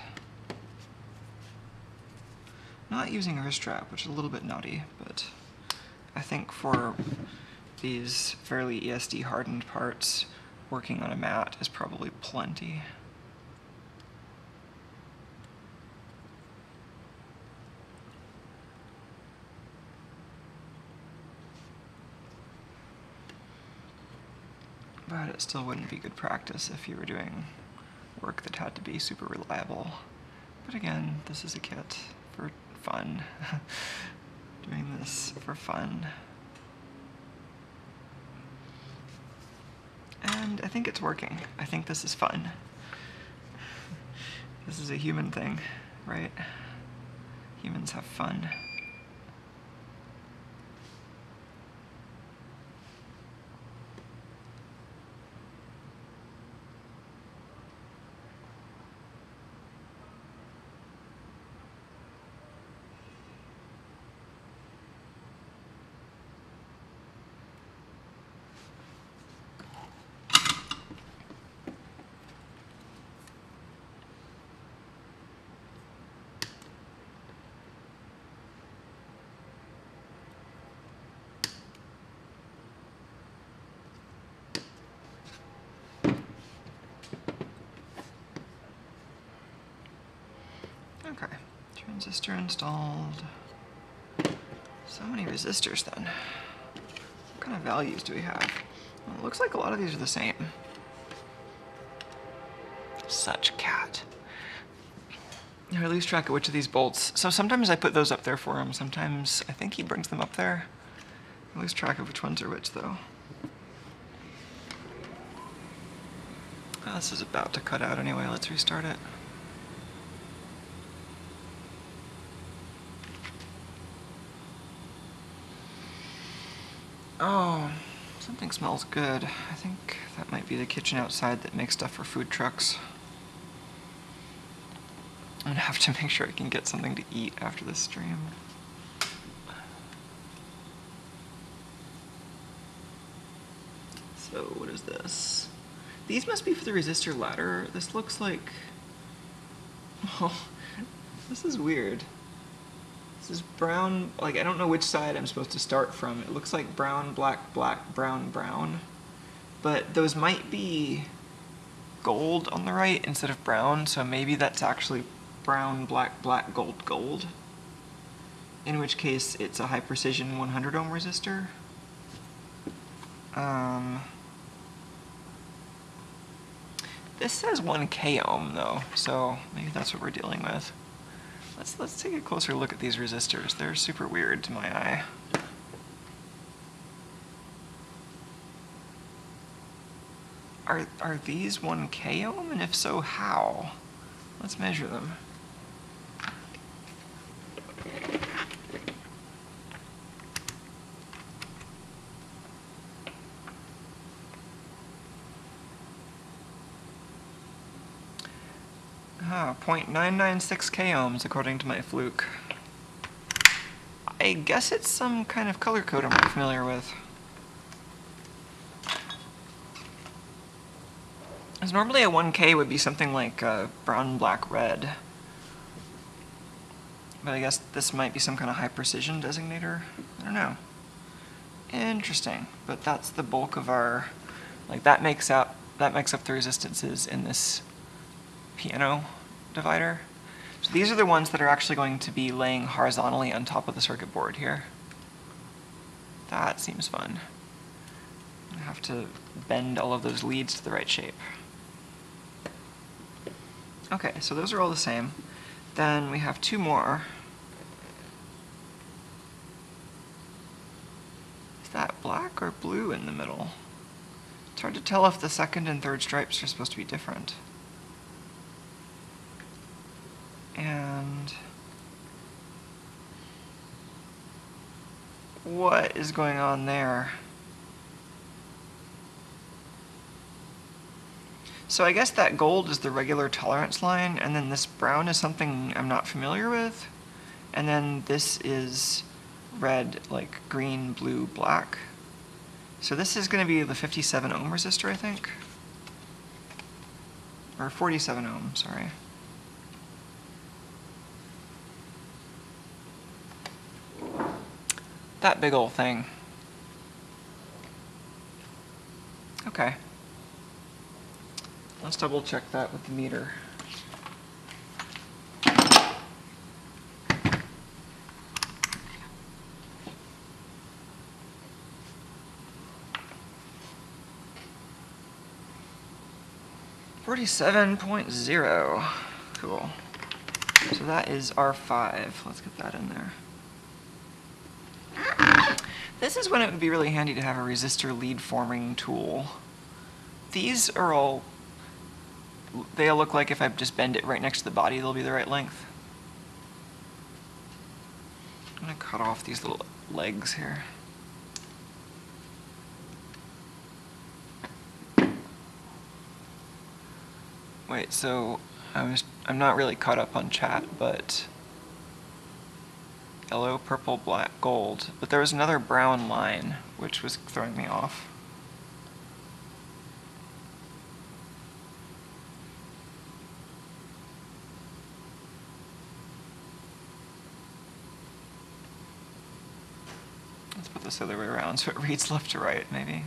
Not using a wrist strap, which is a little bit naughty, but I think for these fairly ESD hardened parts, working on a mat is probably plenty. But it still wouldn't be good practice if you were doing work that had to be super reliable. But again, this is a kit for fun. Doing this for fun. And I think it's working. I think this is fun. This is a human thing, right? Humans have fun. Okay, transistor installed. So many resistors then. What kind of values do we have? Well, it looks like a lot of these are the same. Such cat. I lose track of which of these bolts. So sometimes I put those up there for him. Sometimes I think he brings them up there. I lose track of which ones are which though. Oh, this is about to cut out anyway. Let's restart it. Oh, something smells good. I think that might be the kitchen outside that makes stuff for food trucks. I'm gonna have to make sure I can get something to eat after this stream. So what is this? These must be for the resistor ladder. This looks like... Oh, this is weird. This is brown, like I don't know which side I'm supposed to start from. It looks like brown, black, black, brown, brown. But those might be gold on the right instead of brown, so maybe that's actually brown, black, black, gold, gold. In which case it's a high precision 100 ohm resistor. This says 1K ohm though, so maybe that's what we're dealing with. Let's take a closer look at these resistors. They're super weird to my eye. Are these 1K ohm? And if so, how? Let's measure them. Ah, 0.996 K ohms according to my fluke. I guess it's some kind of color code I'm not familiar with. Because normally a 1K would be something like brown, black, red. But I guess this might be some kind of high precision designator. I don't know. Interesting. But that's the bulk of our, like that makes up the resistances in this piano divider. So these are the ones that are actually going to be laying horizontally on top of the circuit board here. That seems fun. I have to bend all of those leads to the right shape. Okay, so those are all the same. Then we have two more. that black or blue in the middle? It's hard to tell if the second and third stripes are supposed to be different. And what is going on there? So I guess that gold is the regular tolerance line, and then this brown is something I'm not familiar with, and then this is red, like green, blue, black. So this is going to be the 57 ohm resistor, I think. Or 47 ohm, sorry. That big old thing. Okay. Let's double check that with the meter. .0. Cool. So that is R5. Let's get that in there. This is when it would be really handy to have a resistor lead forming tool. These are all, they'll look like if I just bend it right next to the body, they'll be the right length. I'm going to cut off these little legs here. Wait, so I'm not really caught up on chat, but yellow, purple, black, gold. But there was another brown line, which was throwing me off. Let's put this the other way around so it reads left to right, maybe.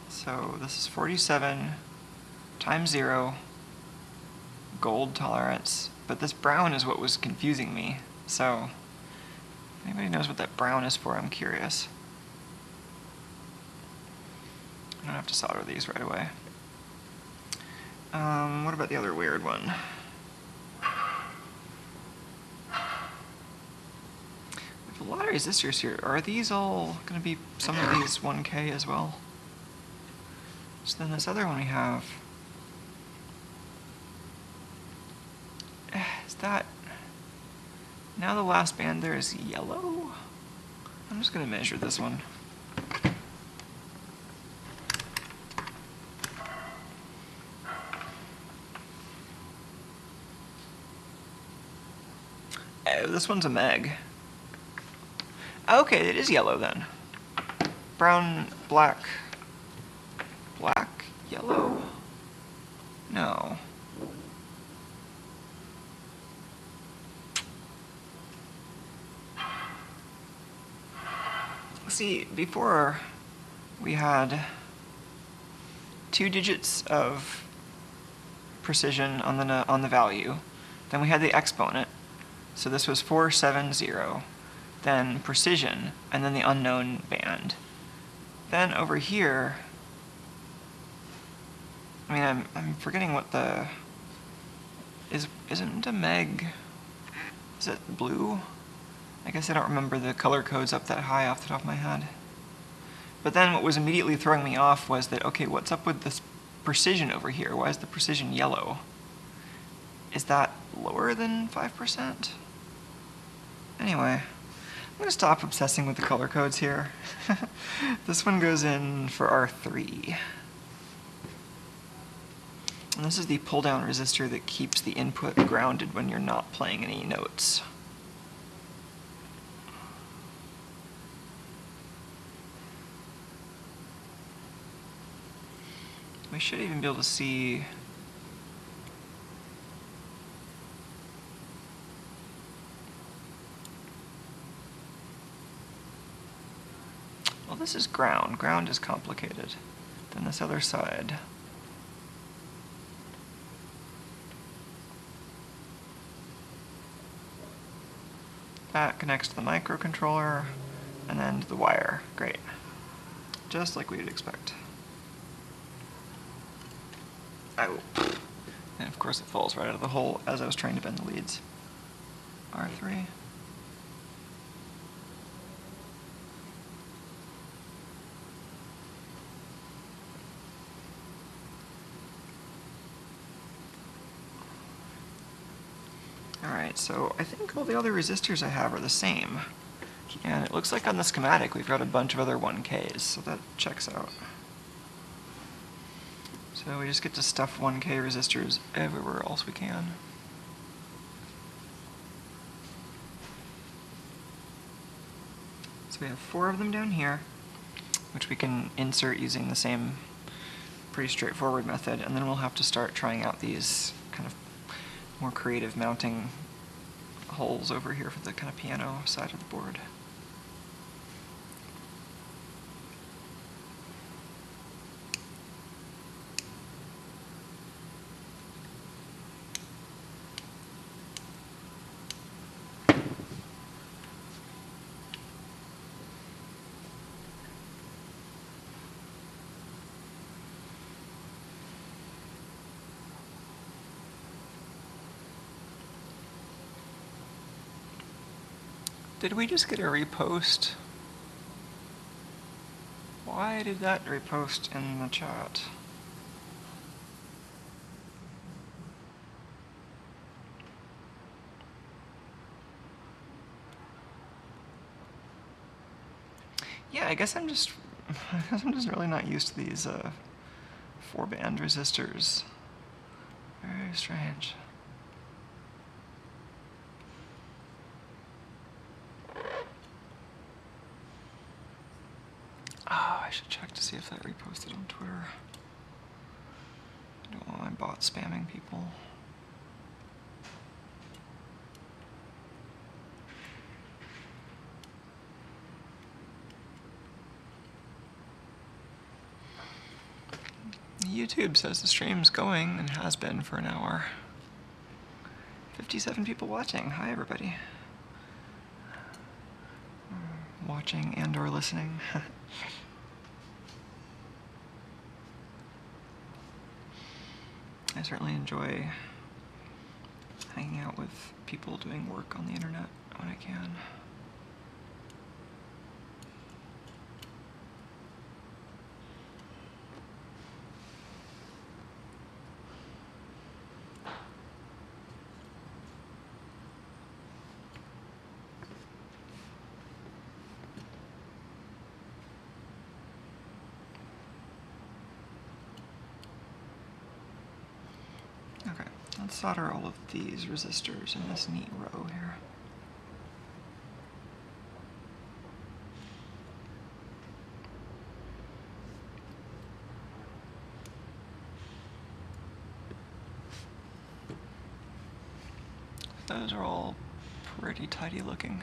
So this is 47 times 0, gold tolerance, but this brown is what was confusing me. So if anybody knows what that brown is for, I'm curious. I don't have to solder these right away. What about the other weird one? We have a lot of resistors here. Are these all going to be some of these 1K as well? So then this other one we have, is that, now the last band there is yellow? I'm just going to measure this one. Oh, this one's a meg. Okay, it is yellow then. Brown, black. Black, yellow? No. See, before we had 2 digits of precision on the value. Then we had the exponent. So this was 470. Then precision, and then the unknown band. Then over here, I mean, I'm forgetting what the isn't a meg. Is it blue? I guess I don't remember the color codes up that high off the top of my head. But then what was immediately throwing me off was that, okay, what's up with this precision over here? Why is the precision yellow? Is that lower than 5%? Anyway, I'm going to stop obsessing with the color codes here. This one goes in for R3. And this is the pull-down resistor that keeps the input grounded when you're not playing any notes. We should even be able to see well, this is ground. Ground is complicated. Then this other side. That connects to the microcontroller, and then to the wire. Great. Just like we'd expect. Oh. And of course it falls right out of the hole as I was trying to bend the leads. R3. Alright, so I think all the other resistors I have are the same. And it looks like on the schematic we've got a bunch of other 1Ks, so that checks out. So we just get to stuff 1K resistors everywhere else we can. So we have 4 of them down here, which we can insert using the same pretty straightforward method, and then we'll have to start trying out these kind of more creative mounting holes over here for the kind of piano side of the board. Did we just get a repost? Why did that repost in the chat? Yeah, I guess I'm just really not used to these 4-band resistors. Very strange. Oh, I should check to see if that reposted on Twitter. I don't want my bot spamming people. YouTube says the stream's going and has been for an hour. 57 people watching. Hi, everybody. Watching and or listening. I certainly enjoy hanging out with people doing work on the internet when I can. Okay, let's solder all of these resistors in this neat row here. Those are all pretty tidy looking.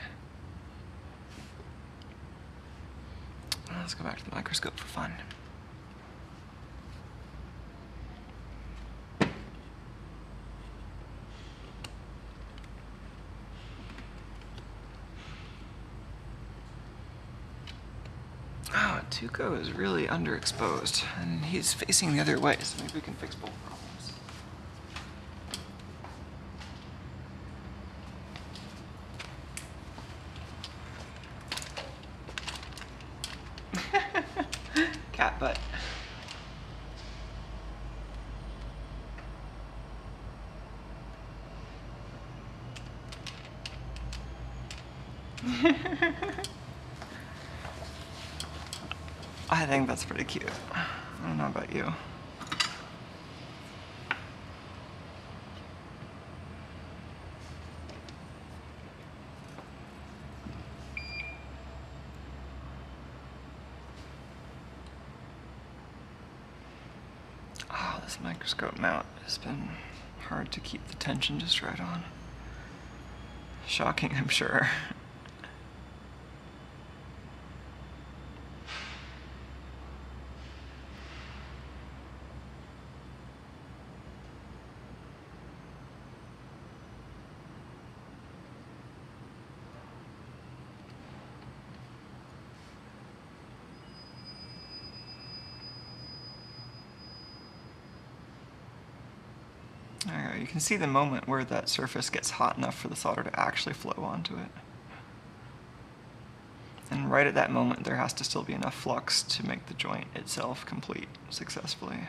Let's go back to the microscope for fun. Oh, Tuco is really underexposed, and he's facing the other way, so maybe we can fix both problems. Cat butt. I think that's pretty cute. I don't know about you. Oh, this microscope mount has been hard to keep the tension just right on. Shocking, I'm sure. There, you can see the moment where that surface gets hot enough for the solder to actually flow onto it. And right at that moment, there has to still be enough flux to make the joint itself complete successfully.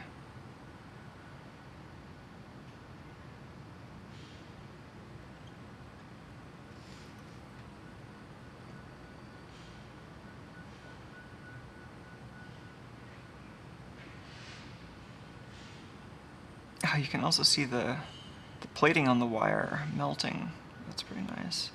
Oh, you can also see the plating on the wire melting. That's pretty nice.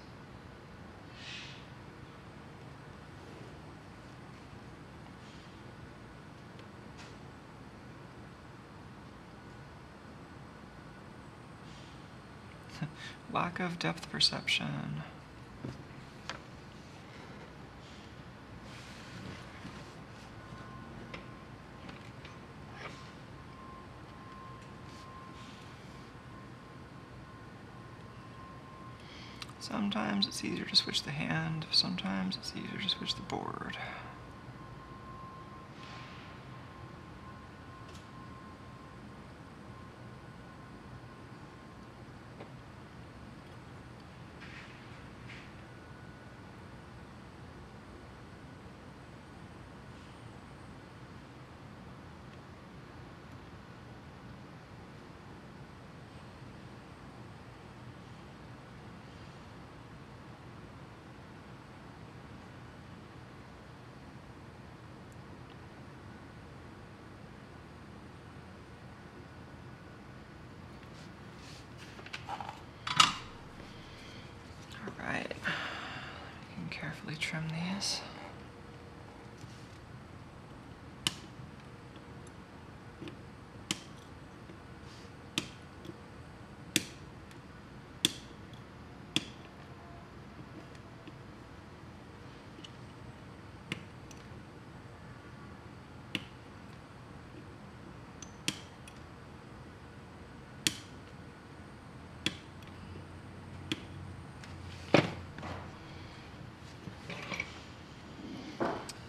Lack of depth perception. Sometimes it's easier to switch the hand, sometimes it's easier to switch the board. Alright, you can carefully trim these.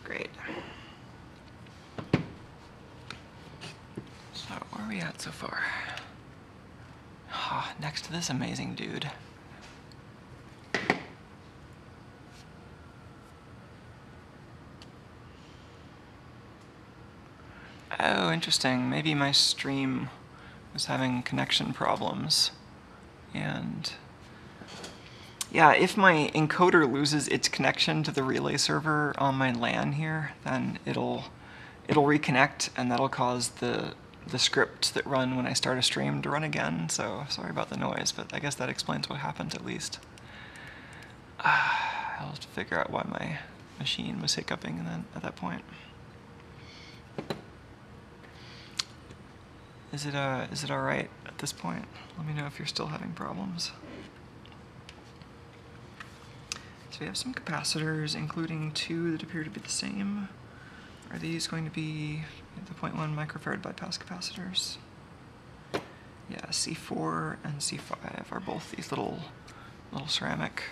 Great. So where are we at so far? Oh, next to this amazing dude. Oh, interesting. Maybe my stream was having connection problems. And yeah, if my encoder loses its connection to the relay server on my LAN here, then it'll reconnect, and that'll cause the scripts that run when I start a stream to run again. So sorry about the noise, but I guess that explains what happened at least. I'll have to figure out why my machine was hiccuping then at that point. Is it all right at this point? Let me know if you're still having problems. So we have some capacitors, including two that appear to be the same. Are these going to be the 0.1 microfarad bypass capacitors? Yeah, C4 and C5 are both these little ceramic.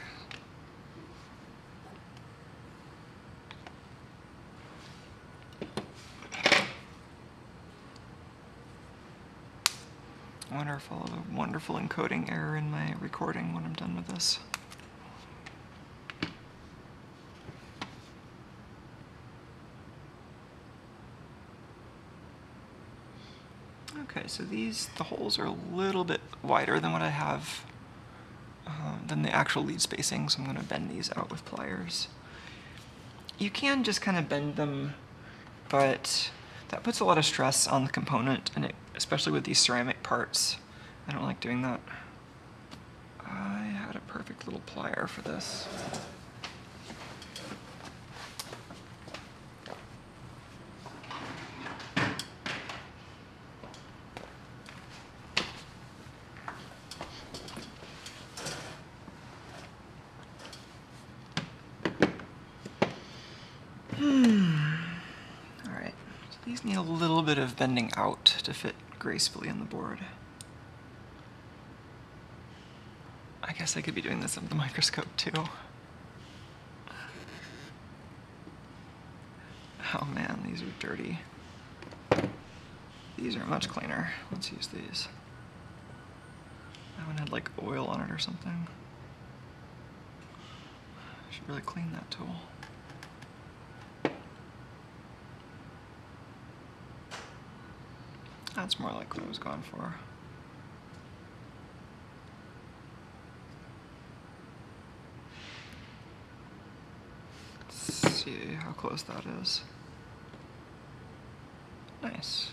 I wonder if I'll have a wonderful encoding error in my recording when I'm done with this. Okay, so the holes are a little bit wider than what I have, than the actual lead spacing, so I'm going to bend these out with pliers. You can just kind of bend them, but that puts a lot of stress on the component, and especially with these ceramic parts. I don't like doing that. I had a perfect little plier for this. Alright, so these need a little bit of bending out to fit gracefully on the board. I guess I could be doing this under the microscope too. Oh man, these are dirty. These are much cleaner. Let's use these. That one had like oil on it or something. I should really clean that tool. That's more like what I was going for. Let's see how close that is. Nice.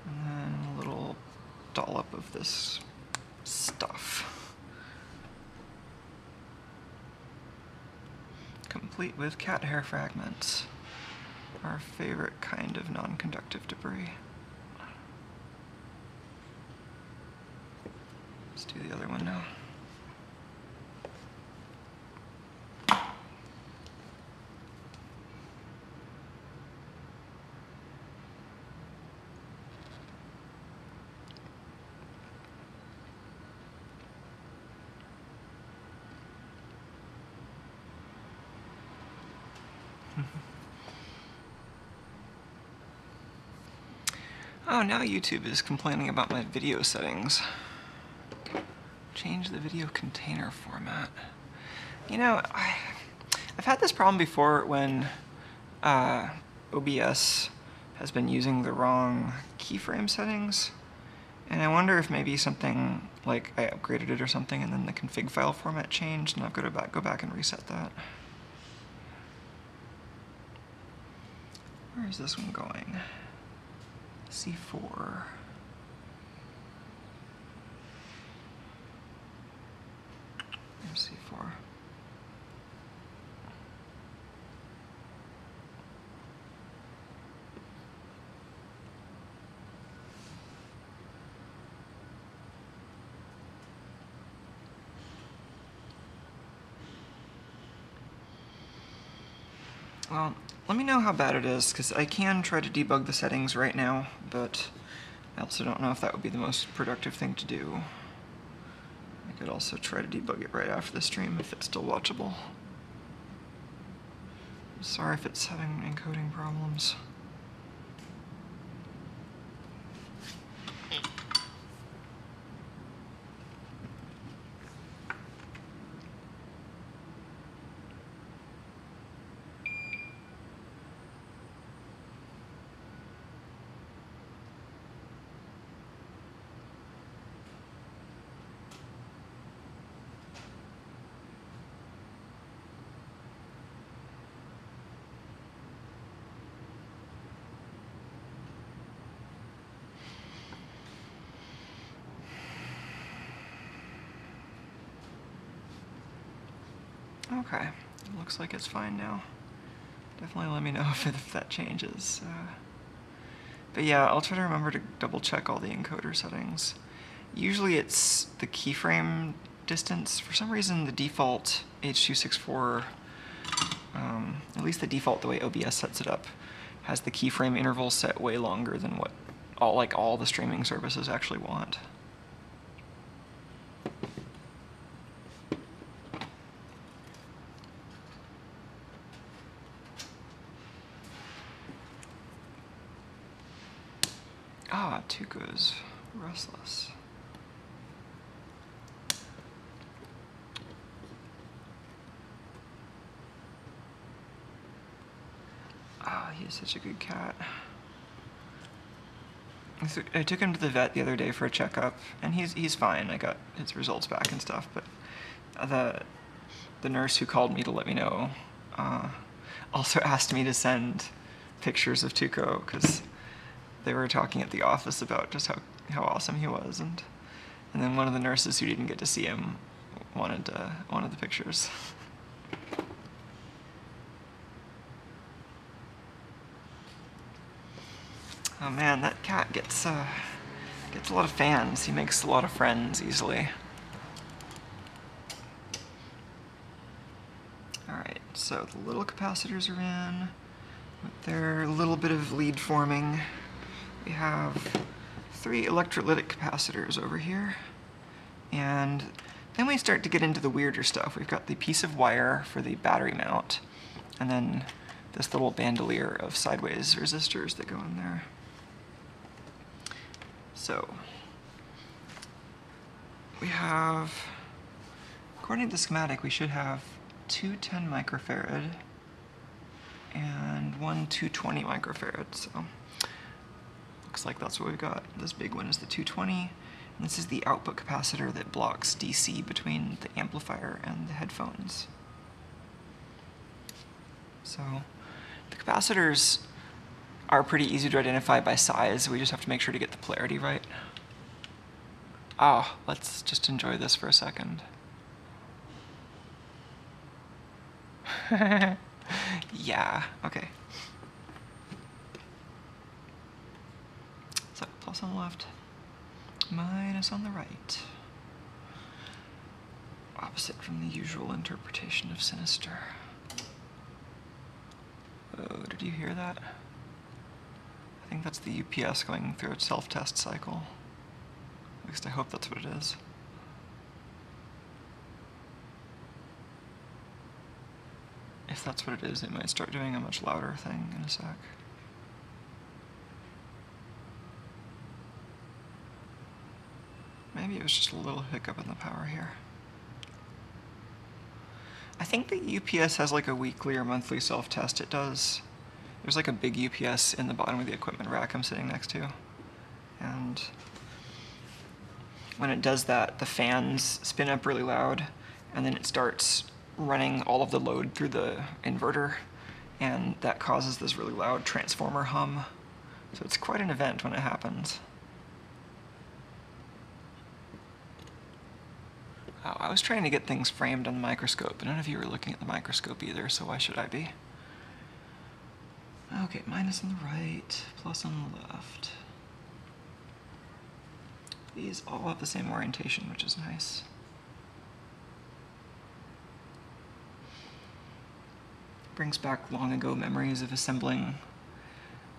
And then a little dollop of this stuff. Complete with cat hair fragments. Our favorite kind of non-conductive debris. Let's do the other one now. Oh, now YouTube is complaining about my video settings. Change the video container format. You know, I've had this problem before when OBS has been using the wrong keyframe settings. And I wonder if maybe something, like I upgraded it or something and then the config file format changed and I've got to go back and reset that. Where is this one going? C4. There's C4. Well, let me know how bad it is, because I can try to debug the settings right now, but I also don't know if that would be the most productive thing to do. I could also try to debug it right after the stream if it's still watchable. I'm sorry if it's having encoding problems. Okay, looks like it's fine now. Definitely let me know if that changes. But yeah, I'll try to remember to double check all the encoder settings. Usually it's the keyframe distance. For some reason the default H.264, at least the default the way OBS sets it up, has the keyframe interval set way longer than what all the streaming services actually want. Ah, Tuco's restless. Ah, he is such a good cat. I took him to the vet the other day for a checkup, and he's fine. I got his results back and stuff, but the nurse who called me to let me know also asked me to send pictures of Tuco, because they were talking at the office about just how awesome he was, and then one of the nurses who didn't get to see him wanted the pictures. Oh man, that cat gets a lot of fans. He makes a lot of friends easily. Alright, so the little capacitors are in with their little bit of lead forming. We have 3 electrolytic capacitors over here. And then we start to get into the weirder stuff. We've got the piece of wire for the battery mount, and then this little bandolier of sideways resistors that go in there. So we have, according to the schematic, we should have two 10 microfarad and one 220 microfarad. So looks like that's what we've got. This big one is the 220, and this is the output capacitor that blocks DC between the amplifier and the headphones. So the capacitors are pretty easy to identify by size. We just have to make sure to get the polarity right. Oh, let's just enjoy this for a second. Yeah, okay. So plus on the left, minus on the right. Opposite from the usual interpretation of sinister. Oh, did you hear that? I think that's the UPS going through its self-test cycle. At least I hope that's what it is. If that's what it is, it might start doing a much louder thing in a sec. Maybe it was just a little hiccup in the power here. I think the UPS has like a weekly or monthly self-test. It does. There's like a big UPS in the bottom of the equipment rack I'm sitting next to. And when it does that, the fans spin up really loud, and then it starts running all of the load through the inverter, and that causes this really loud transformer hum. So it's quite an event when it happens. Oh, I was trying to get things framed on the microscope, but none of you were looking at the microscope either, so why should I be? Okay, minus on the right, plus on the left. These all have the same orientation, which is nice. Brings back long ago memories of assembling.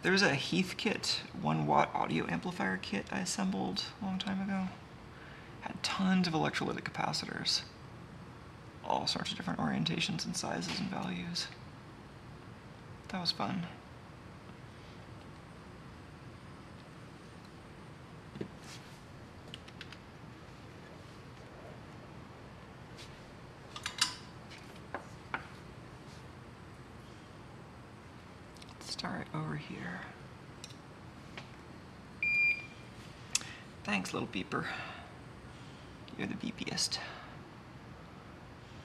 There was a Heath kit, 1-watt audio amplifier kit I assembled a long time ago. Had tons of electrolytic capacitors. All sorts of different orientations and sizes and values. That was fun. Let's start over here. Thanks, little beeper. You're the beepiest.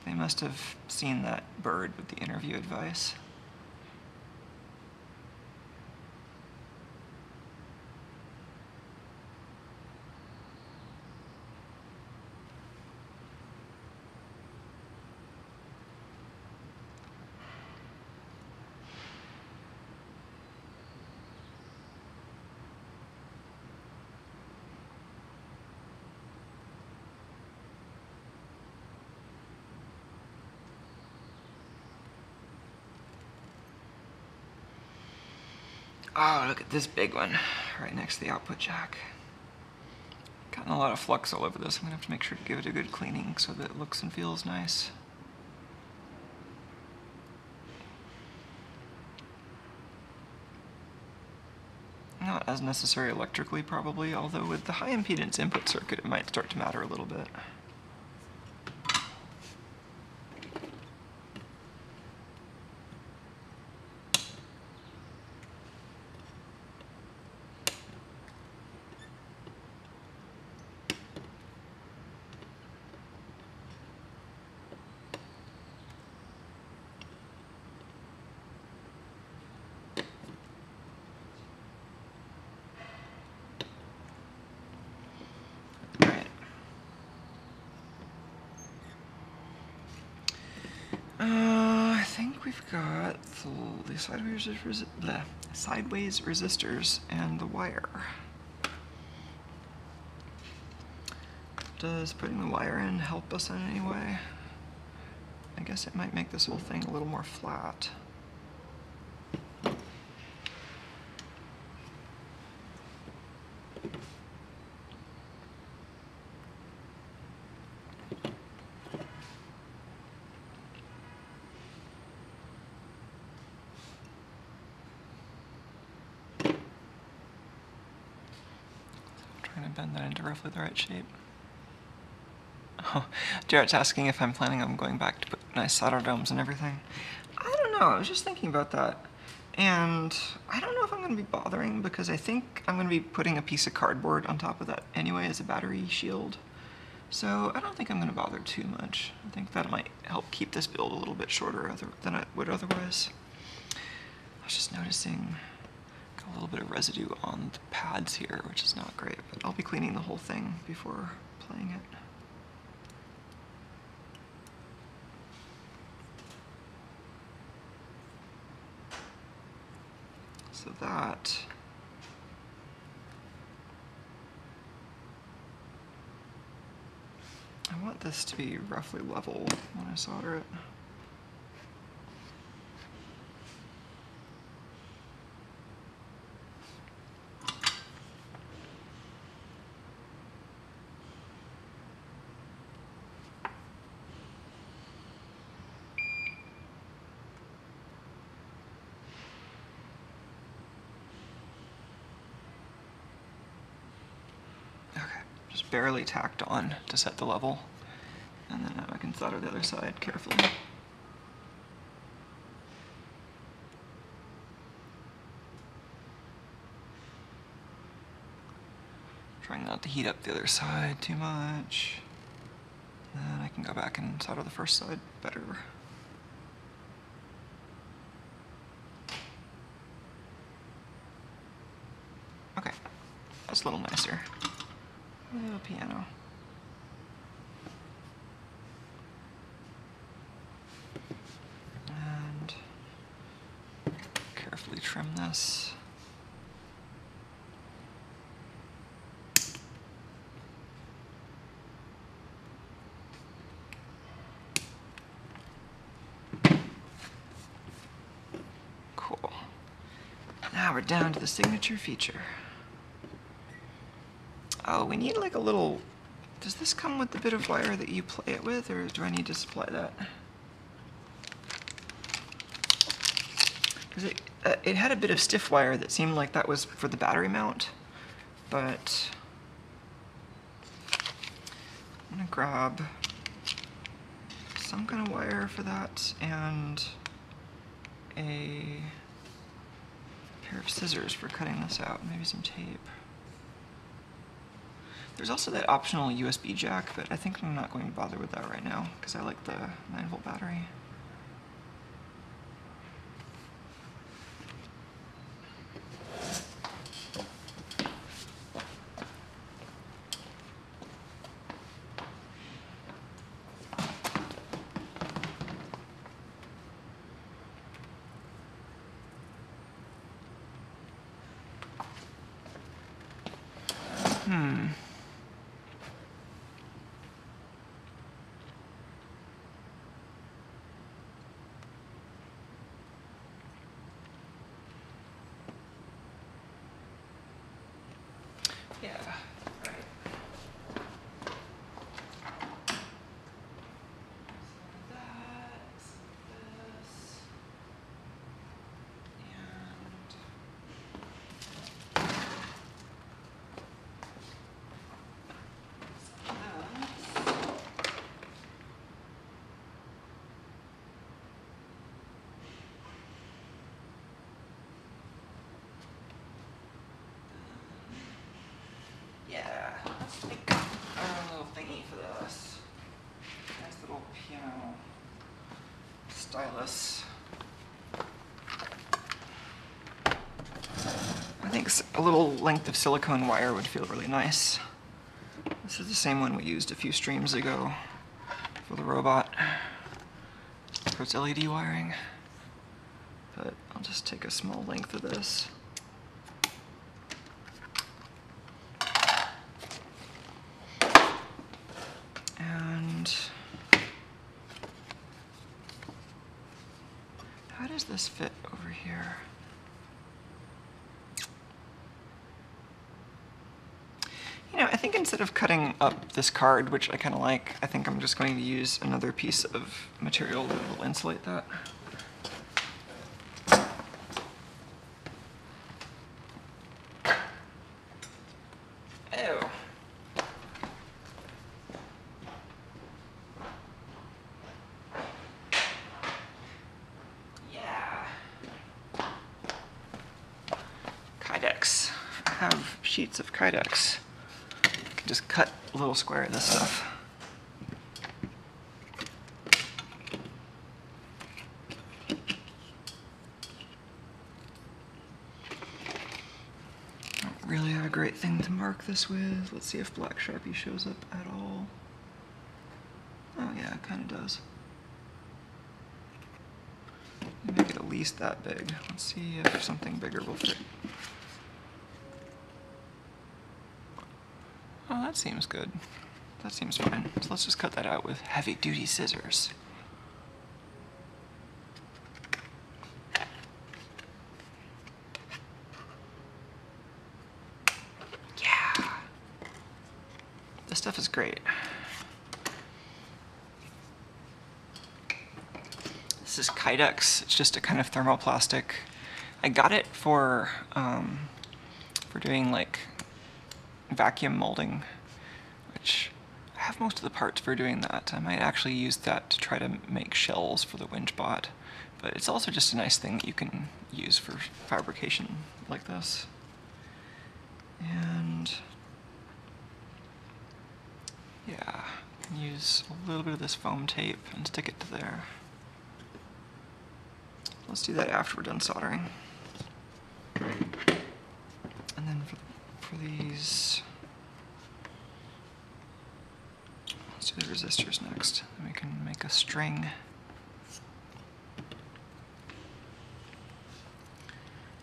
They must have seen that bird with the interview advice. Oh, look at this big one, right next to the output jack. Gotten a lot of flux all over this. I'm gonna have to make sure to give it a good cleaning so that it looks and feels nice. Not as necessary electrically, probably, although with the high impedance input circuit, it might start to matter a little bit. I think we've got the sideways resistors and the wire. Does putting the wire in help us in any way? I guess it might make this whole thing a little more flat. bend that into roughly the right shape. Oh, Jarrett's asking if I'm planning on going back to put nice solder domes and everything. I don't know, I was just thinking about that. And I don't know if I'm going to be bothering, because I think I'm going to be putting a piece of cardboard on top of that anyway as a battery shield. So I don't think I'm going to bother too much. I think that might help keep this build a little bit shorter than it would otherwise. I was just noticing a little bit of residue on the pads here, which is not great, but I'll be cleaning the whole thing before playing it. So that I want this to be roughly level when I solder it. Just barely tacked on to set the level, and then now I can solder the other side carefully. Trying not to heat up the other side too much. Then I can go back and solder the first side better. Okay, that's a little nicer. A little piano. And carefully trim this. Cool. Now we're down to the signature feature. Oh, we need like a little... Does this come with the bit of wire that you play it with, or do I need to supply that? Because it had a bit of stiff wire that seemed like that was for the battery mount, but I'm gonna grab some kind of wire for that and a pair of scissors for cutting this out, maybe some tape. There's also that optional USB jack, but I think I'm not going to bother with that right now because I like the 9-volt battery. Yeah, right. Yeah, let's make our little thingy for this. Nice little piano stylus. I think a little length of silicone wire would feel really nice. This is the same one we used a few streams ago for the robot, for its LED wiring. But I'll just take a small length of this. And how does this fit over here? You know, I think instead of cutting up this card, which I kind of like, I think I'm just going to use another piece of material that will insulate that. Oh, sheets of Kydex. I can just cut a little square of this stuff. Not really a great thing to mark this with. Let's see if black Sharpie shows up at all. Oh yeah, it kind of does. Make it at least that big. Let's see if something bigger will fit. Oh, that seems good. That seems fine. So let's just cut that out with heavy-duty scissors. Yeah! This stuff is great. This is Kydex. It's just a kind of thermoplastic. I got it for doing like vacuum molding, which I have most of the parts for doing that. I might actually use that to try to make shells for the winch bot, but it's also just a nice thing that you can use for fabrication like this. And yeah, I can use a little bit of this foam tape and stick it to there. Let's do that after we're done soldering. And then for these, let's do the resistors next. Then we can make a string.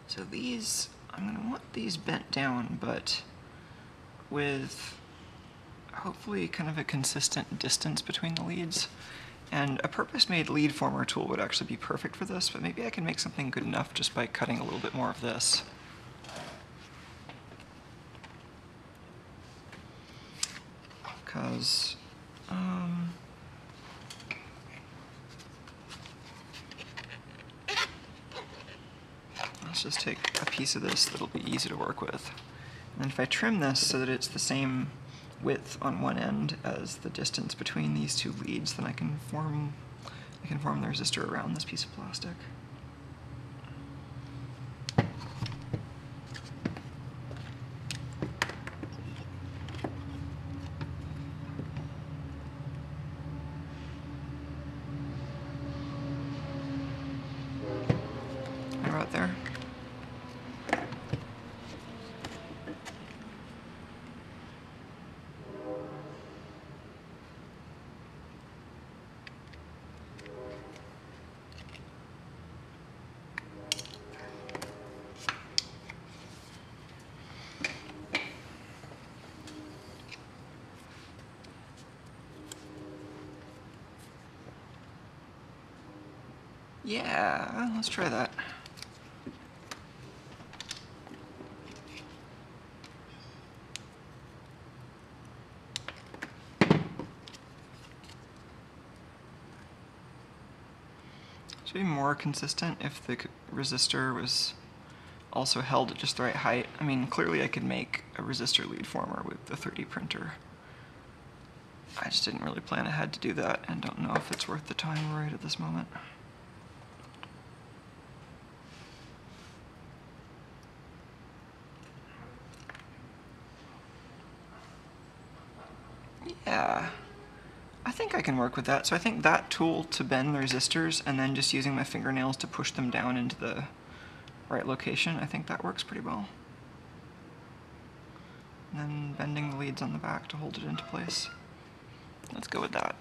So these, I'm going to want these bent down, but with hopefully kind of a consistent distance between the leads. And a purpose-made lead former tool would actually be perfect for this, but maybe I can make something good enough just by cutting a little bit more of this. Because, let's just take a piece of this that'll be easy to work with. And then if I trim this so that it's the same width on one end as the distance between these two leads, then I can form the resistor around this piece of plastic. Right there. Yeah, let's try that. Should be more consistent if the resistor was also held at just the right height. I mean, clearly I could make a resistor lead former with the 3D printer. I just didn't really plan ahead to do that and don't know if it's worth the time right at this moment. Yeah, I think I can work with that. So I think that tool to bend the resistors and then just using my fingernails to push them down into the right location, I think that works pretty well. And then bending the leads on the back to hold it into place. Let's go with that.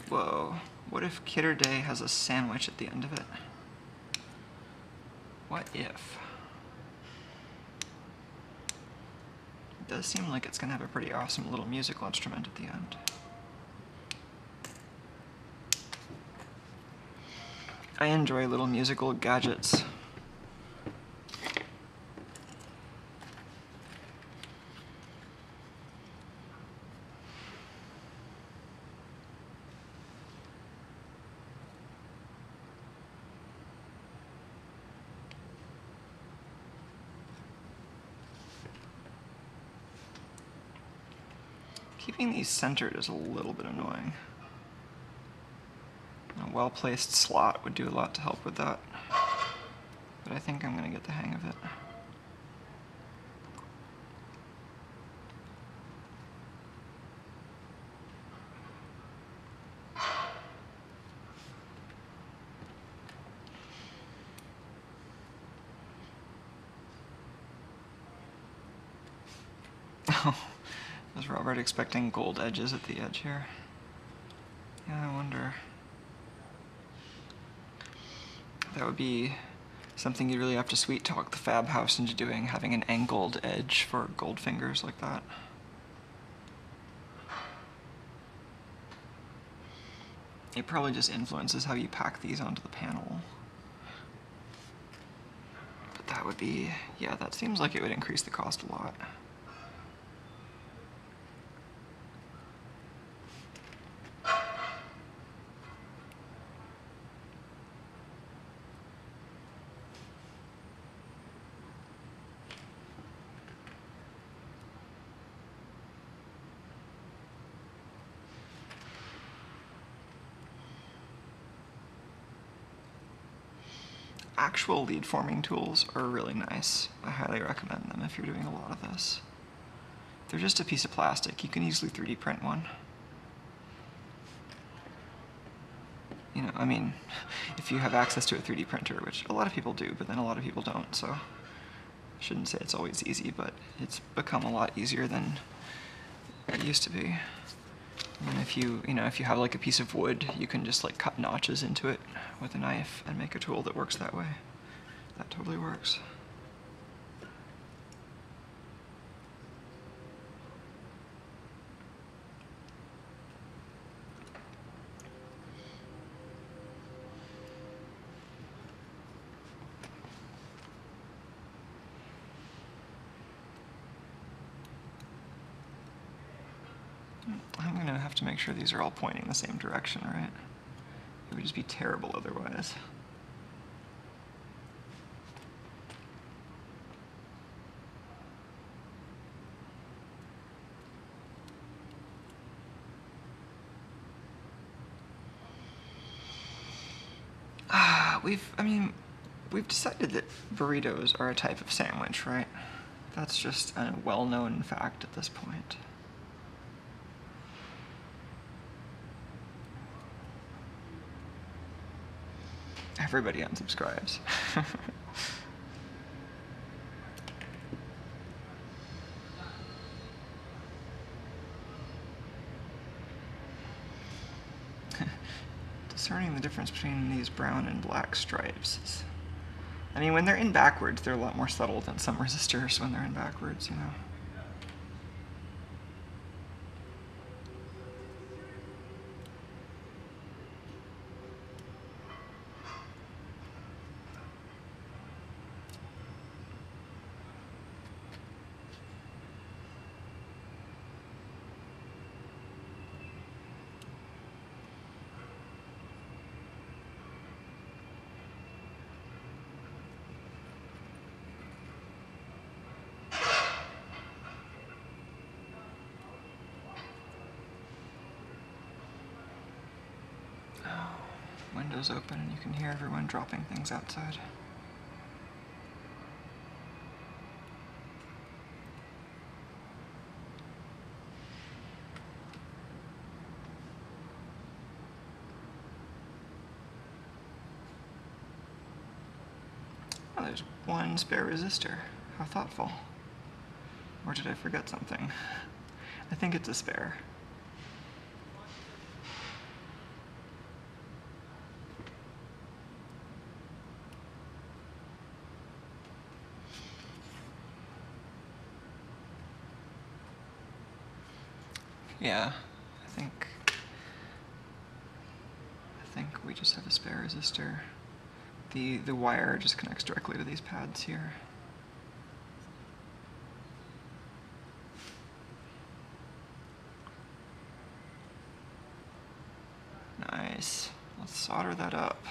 Whoa, what if KITurday has a sandwich at the end of it? What if? It does seem like it's going to have a pretty awesome little musical instrument at the end. I enjoy little musical gadgets. Keeping these centered is a little bit annoying. A well-placed slot would do a lot to help with that, but I think I'm going to get the hang of it. Was Robert expecting gold edges at the edge here? Yeah, I wonder. That would be something you'd really have to sweet talk the fab house into doing, having an angled edge for gold fingers like that. It probably just influences how you pack these onto the panel. But that would be, yeah, that seems like it would increase the cost a lot. Actual lead forming tools are really nice. I highly recommend them if you're doing a lot of this. They're just a piece of plastic. You can easily 3D print one. You know, I mean, if you have access to a 3D printer, which a lot of people do, but then a lot of people don't, so I shouldn't say it's always easy, but it's become a lot easier than it used to be. And if you have like a piece of wood, you can just like cut notches into it with a knife and make a tool that works that way. That totally works. I'm going to have to make sure these are all pointing the same direction, right? It would just be terrible otherwise. We've decided that burritos are a type of sandwich, right? That's just a well-known fact at this point. Everybody unsubscribes. Discerning the difference between these brown and black stripes. I mean, when they're in backwards, they're a lot more subtle than some resistors when they're in backwards, you know. Windows open and you can hear everyone dropping things outside. Oh, there's one spare resistor. How thoughtful. Or did I forget something? I think it's a spare. Yeah, I think we just have a spare resistor. The wire just connects directly to these pads here. Nice. Let's solder that up.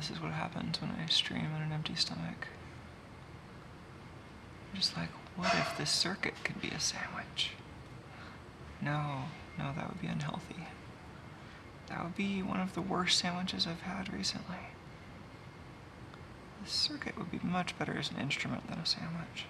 this is what happens when I stream on an empty stomach. I'm just like, what if this circuit could be a sandwich? No, no, that would be unhealthy. That would be one of the worst sandwiches I've had recently. This circuit would be much better as an instrument than a sandwich.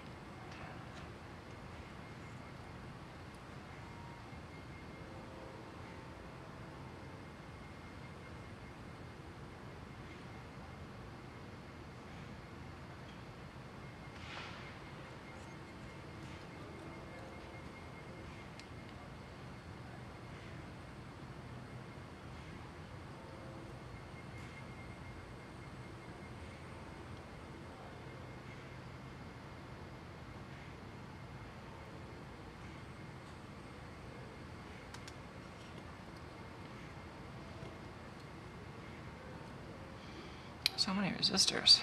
So many resistors.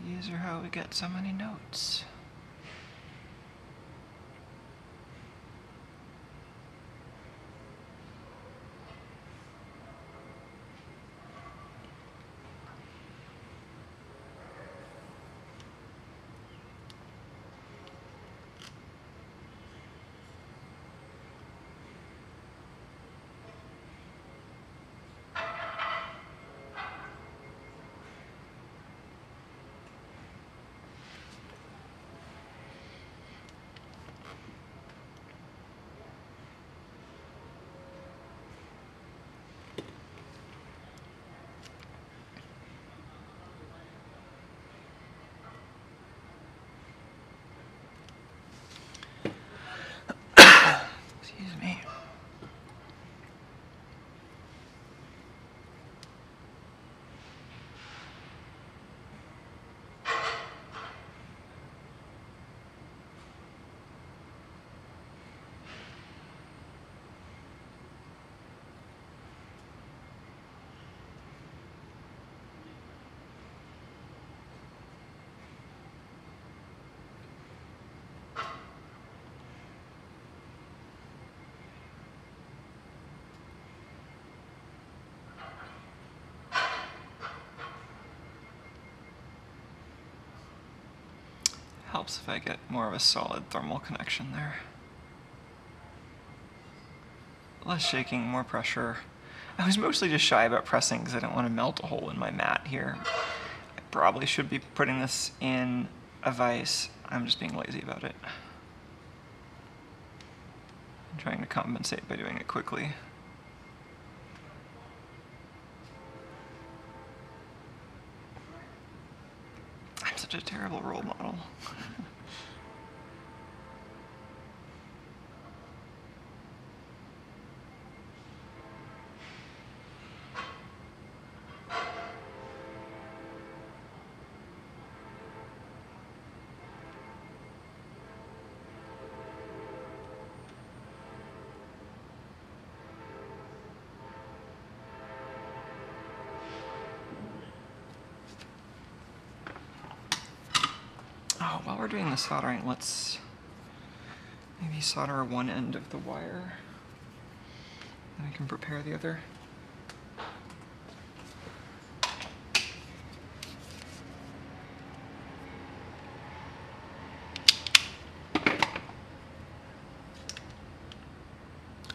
These are how we get so many notes. Excuse me. Helps if I get more of a solid thermal connection there. Less shaking, more pressure. I was mostly just shy about pressing because I don't want to melt a hole in my mat here. I probably should be putting this in a vise. I'm just being lazy about it. I'm trying to compensate by doing it quickly. I'm such a terrible role model. Oh, while we're doing the soldering, let's maybe solder one end of the wire, and I can prepare the other.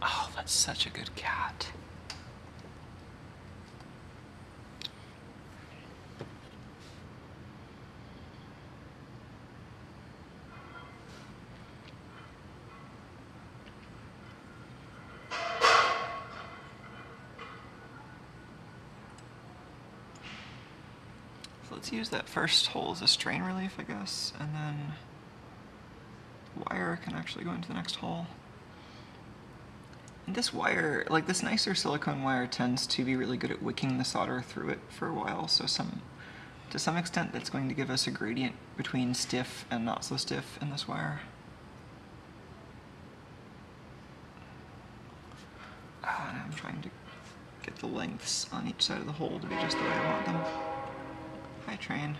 Oh, that's such a good cat. Let's use that first hole as a strain relief, I guess, and then the wire can actually go into the next hole. And this wire, like this nicer silicone wire, tends to be really good at wicking the solder through it for a while, so to some extent that's going to give us a gradient between stiff and not so stiff in this wire. And I'm trying to get the lengths on each side of the hole to be just the way I want them. Hi, train.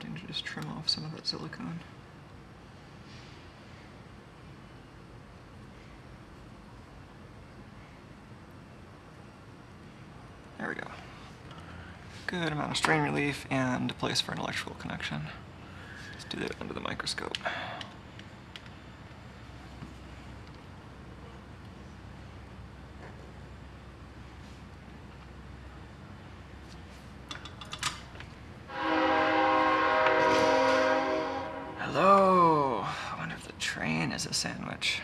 tempting to just trim off some of that silicone. There we go. Good amount of strain relief and a place for an electrical connection. Let's do that under the microscope. Hello! I wonder if the train is a sandwich.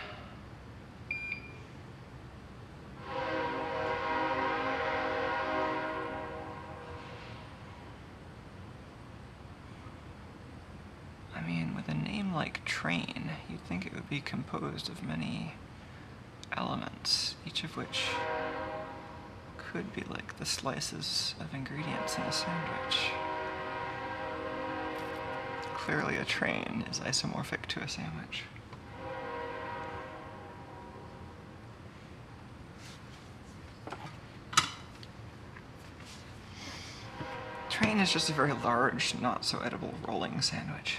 I mean, with a name like train, you'd think it would be composed of many elements, each of which could be like the slices of ingredients in a sandwich. Clearly a train is isomorphic to a sandwich. Train is just a very large, not so edible rolling sandwich.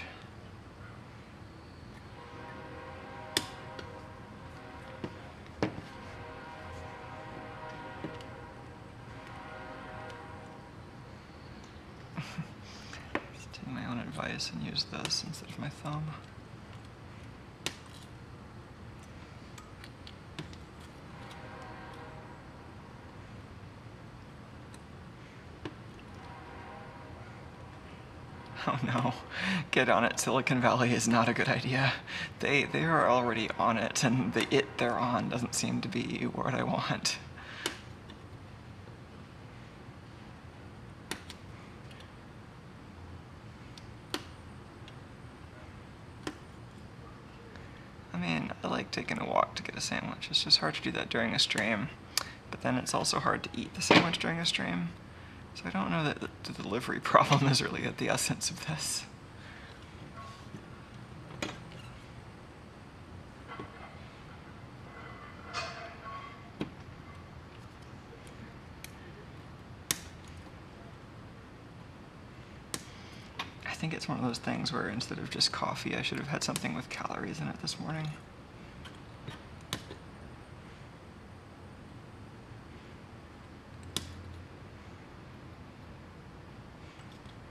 And use this instead of my thumb. Oh no, get on it, Silicon Valley is not a good idea. They are already on it, and the it they're on doesn't seem to be what I want. I like taking a walk to get a sandwich. It's just hard to do that during a stream, but then it's also hard to eat the sandwich during a stream. So I don't know that the delivery problem is really at the essence of this. I think it's one of those things where instead of just coffee, I should have had something with calories in it this morning.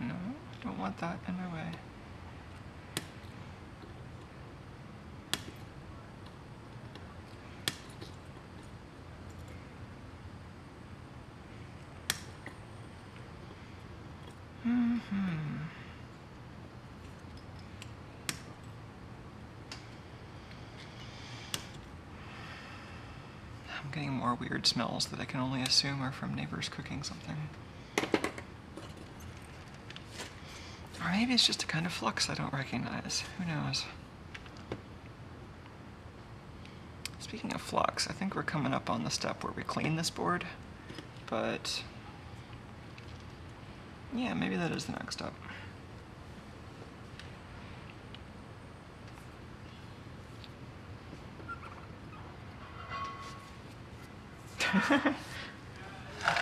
No, don't want that in my way. I'm getting more weird smells that I can only assume are from neighbors cooking something. Or maybe it's just a kind of flux I don't recognize. Who knows? Speaking of flux, I think we're coming up on the step where we clean this board, but yeah, maybe that is the next step.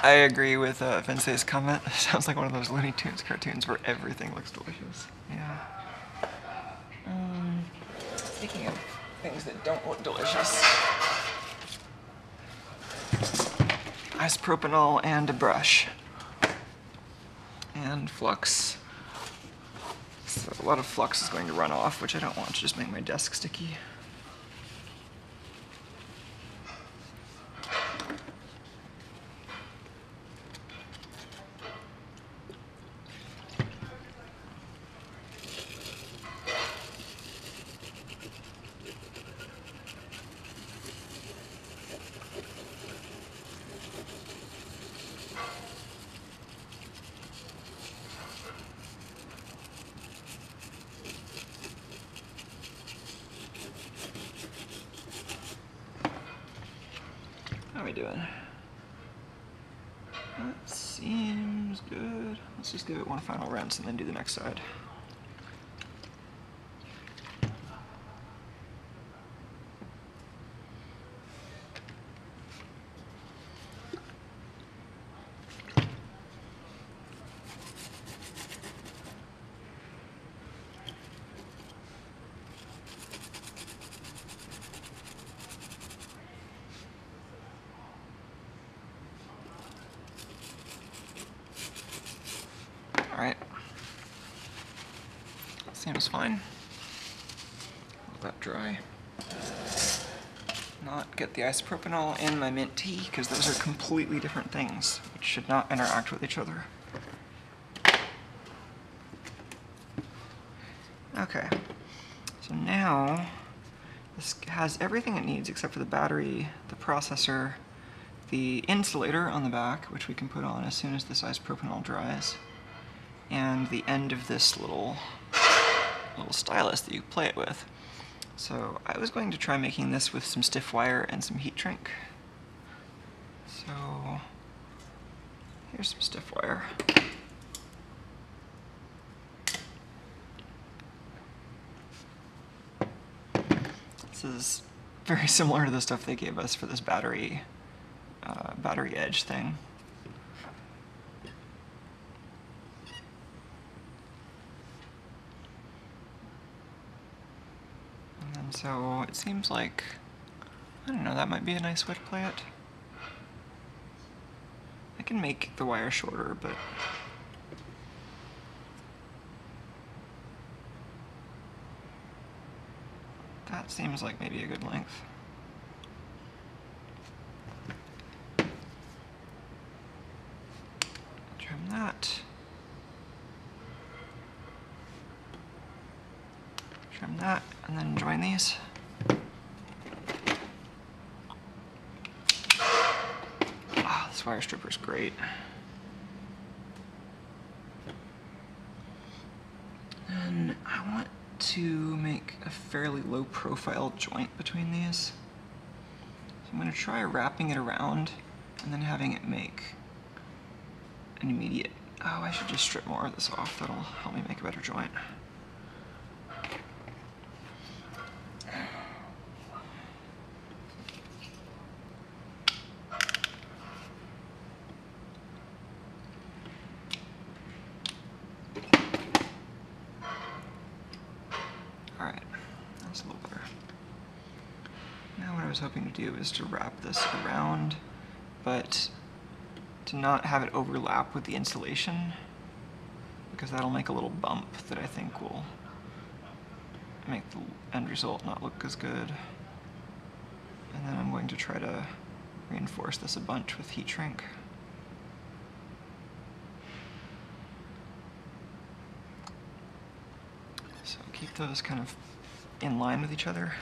I agree with Vince's comment. It sounds like one of those Looney Tunes cartoons where everything looks delicious. Yeah. Speaking of things that don't look delicious, isopropanol and a brush. And flux. So a lot of flux is going to run off, which I don't want to just make my desk sticky. How are we doing? That seems good. Let's just give it one final rinse and then do the next side. is fine. Let that dry. Not get the isopropanol in my mint tea, because those are completely different things, which should not interact with each other. Okay, so now this has everything it needs except for the battery, the processor, the insulator on the back, which we can put on as soon as this isopropanol dries, and the end of this little stylus that you play it with. So I was going to try making this with some stiff wire and some heat shrink. So here's some stiff wire. This is very similar to the stuff they gave us for this battery edge thing. And so it seems like, I don't know, that might be a nice way to play it. I can make the wire shorter, but that seems like maybe a good length. Trim that. Trim that, and then join these. Ah, this wire stripper is great. And I want to make a fairly low profile joint between these. So I'm going to try wrapping it around and then having it make an immediate... Oh, I should just strip more of this off. That'll help me make a better joint. Alright, that's a little better. Now what I was hoping to do is to wrap this around, but to not have it overlap with the insulation, because that'll make a little bump that I think will make the end result not look as good. And then I'm going to try to reinforce this a bunch with heat shrink. So keep those kind of in line with each other.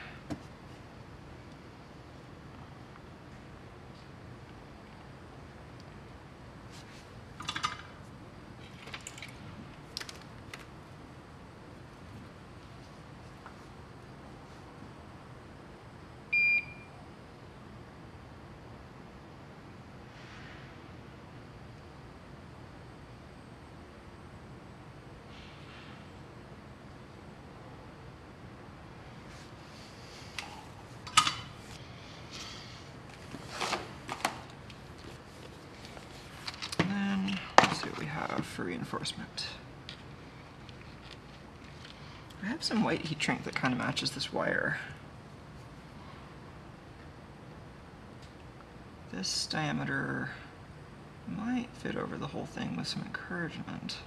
For reinforcement. I have some white heat shrink that kind of matches this wire. This diameter might fit over the whole thing with some encouragement.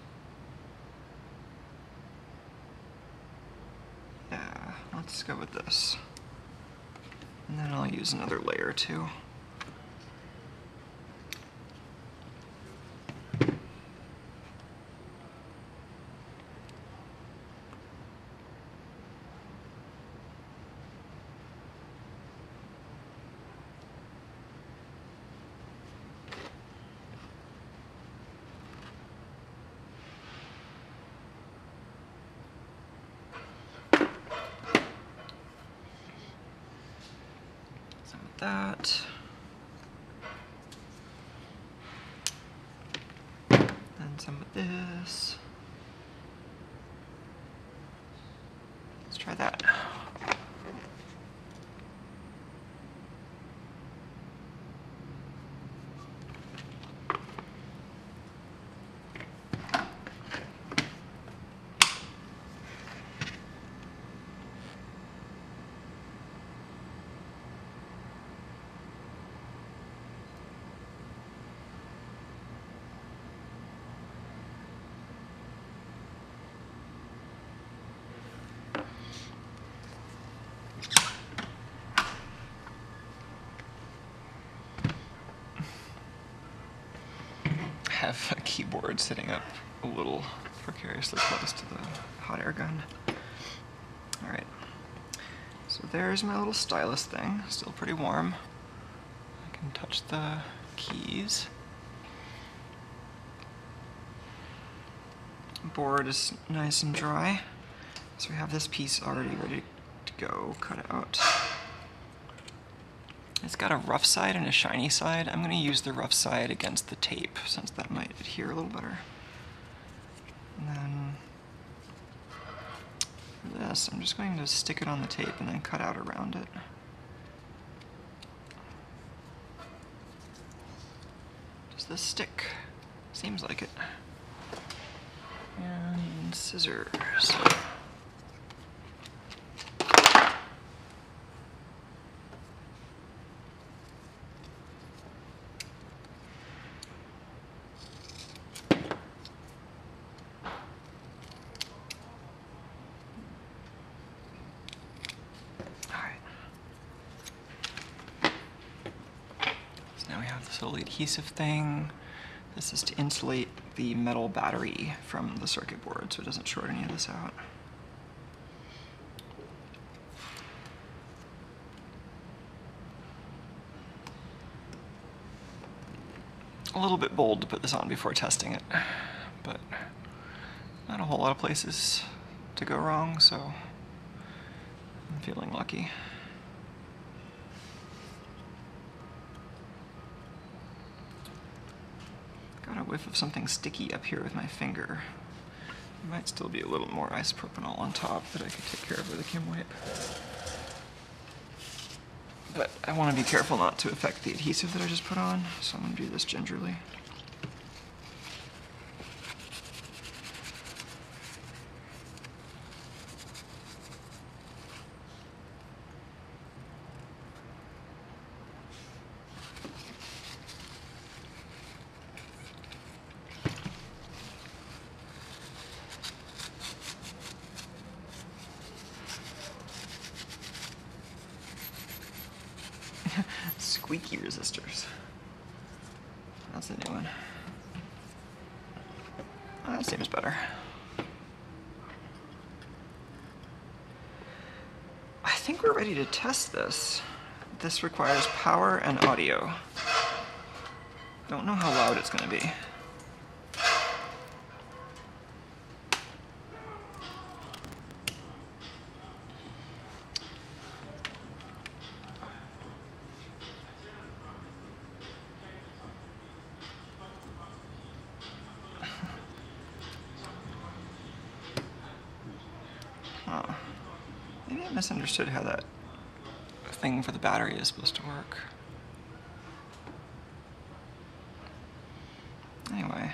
Yeah, let's go with this. And then I'll use another layer too. That. Then some of this. Let's try that. have a keyboard sitting up a little precariously close to the hot air gun. Alright, so there's my little stylus thing, still pretty warm. I can touch the keys. Board is nice and dry, so we have this piece already ready to go cut out. It's got a rough side and a shiny side. I'm going to use the rough side against the tape, since that might adhere a little better. And then for this, I'm just going to stick it on the tape and then cut out around it. Does this stick? Seems like it. And scissors. Now we have this little adhesive thing. This is to insulate the metal battery from the circuit board so it doesn't short any of this out. A little bit bold to put this on before testing it, but not a whole lot of places to go wrong, so I'm feeling lucky. Got a whiff of something sticky up here with my finger. There might still be a little more isopropanol on top that I could take care of with a Kim wipe. But I want to be careful not to affect the adhesive that I just put on, so I'm going to do this gingerly. Squeaky resistors. That's a new one. Oh, that seems better. I think we're ready to test this. This requires power and audio. Don't know how loud it's going to be. Maybe I misunderstood how that thing for the battery is supposed to work. Anyway,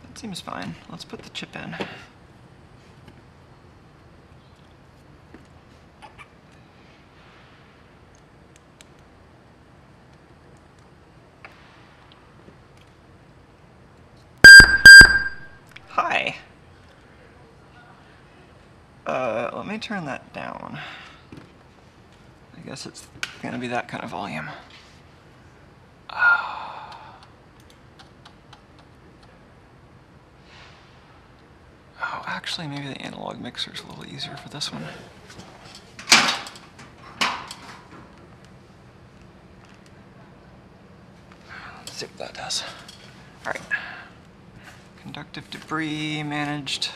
that seems fine. Let's put the chip in. Hi. Let me turn that down. I guess it's gonna be that kind of volume. Oh, actually, maybe the analog mixer's a little easier for this one. Let's see what that does. All right. Conductive debris managed.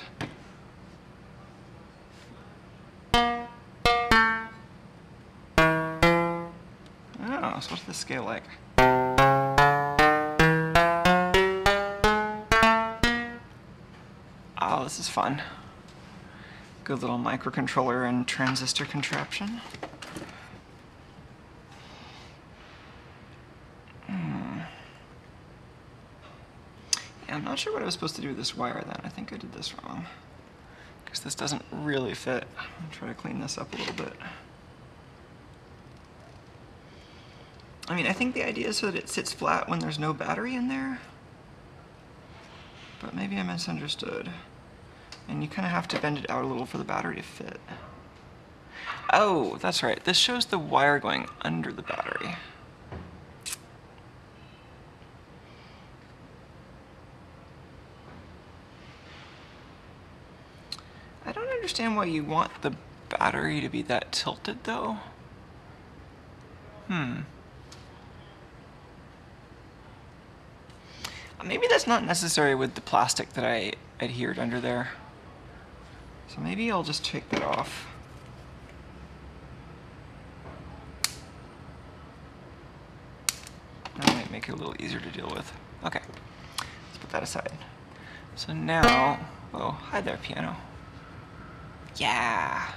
So what's this scale like? Oh, this is fun. Good little microcontroller and transistor contraption. Yeah, I'm not sure what I was supposed to do with this wire then. I think I did this wrong. Because this doesn't really fit. I'll try to clean this up a little bit. I mean, I think the idea is so that it sits flat when there's no battery in there. But maybe I misunderstood. And you kind of have to bend it out a little for the battery to fit. Oh, that's right. This shows the wire going under the battery. understand why you want the battery to be that tilted, though. Maybe that's not necessary with the plastic that I adhered under there. So maybe I'll just take that off. That might make it a little easier to deal with. Okay, let's put that aside. So now, oh, hi there, piano. Yeah.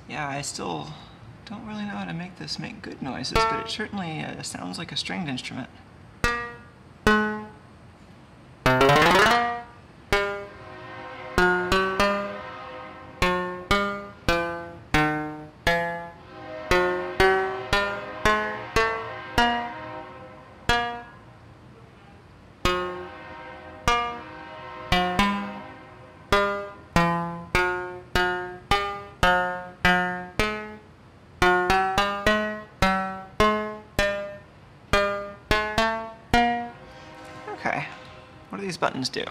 Yeah, I still don't really know how to make this make good noises, but it certainly sounds like a stringed instrument. Okay, what do these buttons do?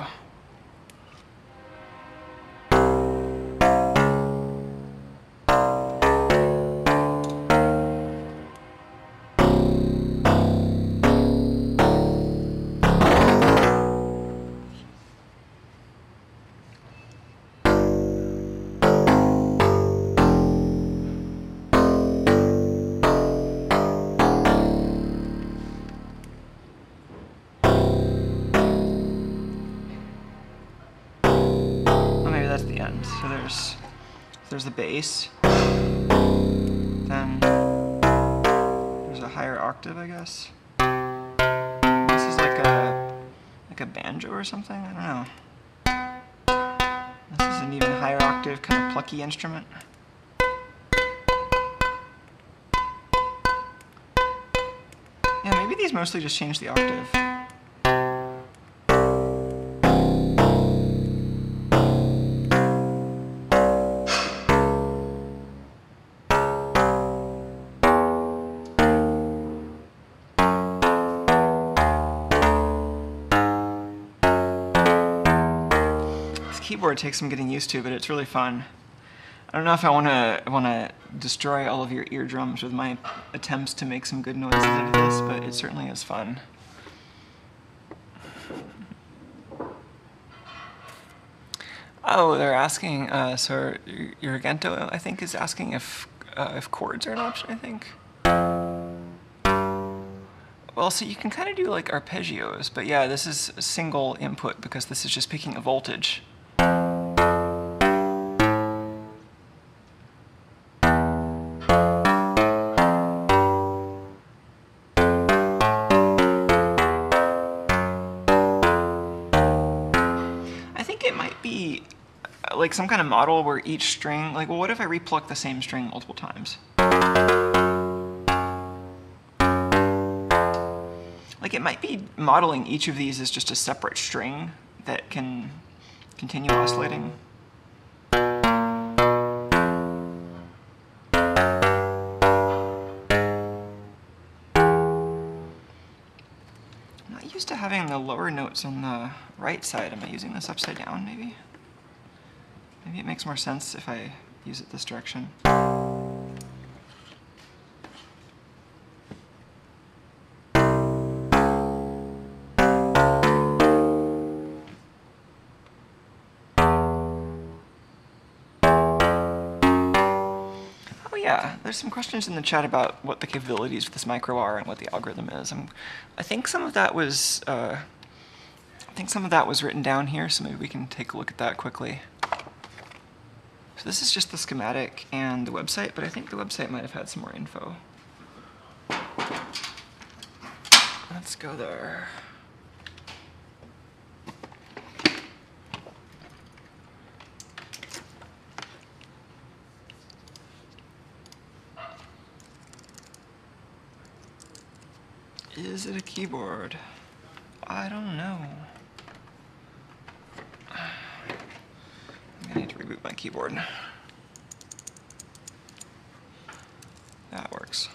So there's the bass, then there's a higher octave, I guess. This is like a banjo or something, I don't know. This is an even higher octave, kind of plucky instrument. Yeah, maybe these mostly just change the octave. Keyboard takes some getting used to, but it's really fun. I don't know if I want to destroy all of your eardrums with my attempts to make some good noises out of this, but it certainly is fun. Oh, they're asking. So Urgento, I think, is asking if chords are an option. I think. Well, so you can kind of do like arpeggios, but yeah, this is a single input because this is just picking a voltage. Like some kind of model where each string, like, well, what if I repluck the same string multiple times? Like, it might be modeling each of these as just a separate string that can continue oscillating. I'm not used to having the lower notes on the right side. Am I using this upside down, maybe? Maybe it makes more sense if I use it this direction. Oh yeah, there's some questions in the chat about what the capabilities of this micro are and what the algorithm is. I think some of that was written down here, so maybe we can take a look at that quickly. So this is just the schematic and the website, but I think the website might have had some more info. Let's go there. Is it a keyboard? I don't know. I'm gonna need to reboot my keyboard. That works.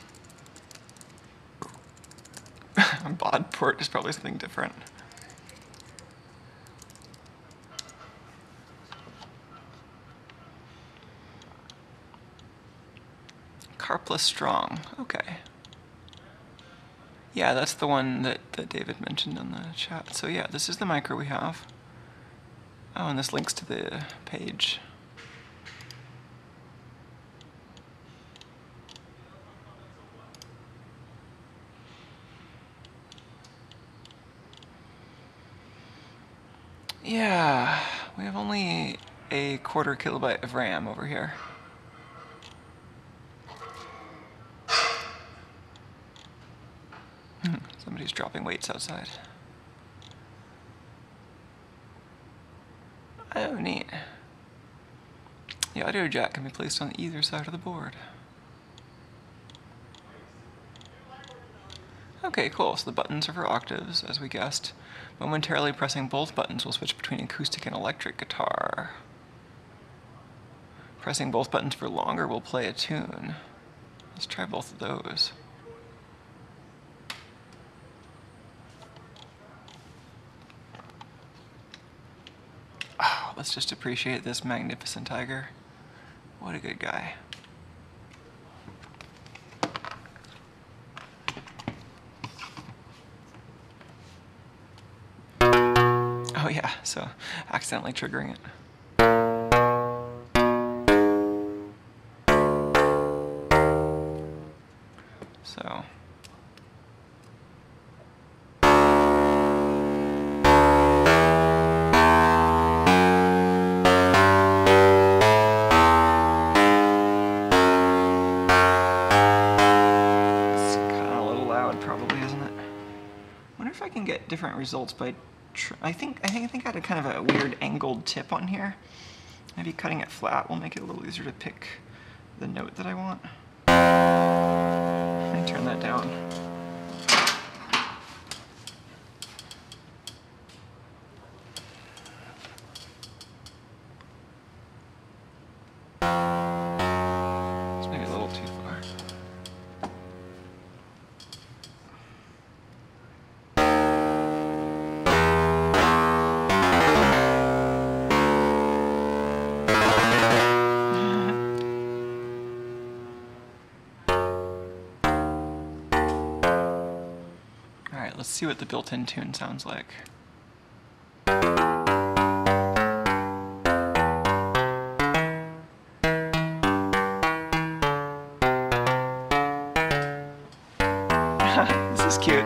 Boldport is probably something different. Carpless strong. Okay. Yeah, that's the one that David mentioned on the chat. So yeah, this is the micro we have. Oh, and this links to the page. Yeah, we have only a 1/4 kilobyte of RAM over here. Somebody's dropping weights outside. Oh, neat. The audio jack can be placed on either side of the board. Okay, cool. So the buttons are for octaves, as we guessed. Momentarily pressing both buttons will switch between acoustic and electric guitar. Pressing both buttons for longer will play a tune. Let's try both of those. Oh, let's just appreciate this magnificent tiger. What a good guy. Oh yeah, so accidentally triggering it. So. It's kind of a little loud probably, isn't it? I wonder if I can get different results by I think I had a kind of a weird angled tip on here. Maybe cutting it flat will make it a little easier to pick the note that I want. Let me turn that down. It's maybe a little too far. Alright, let's see what the built-in tune sounds like. This is cute.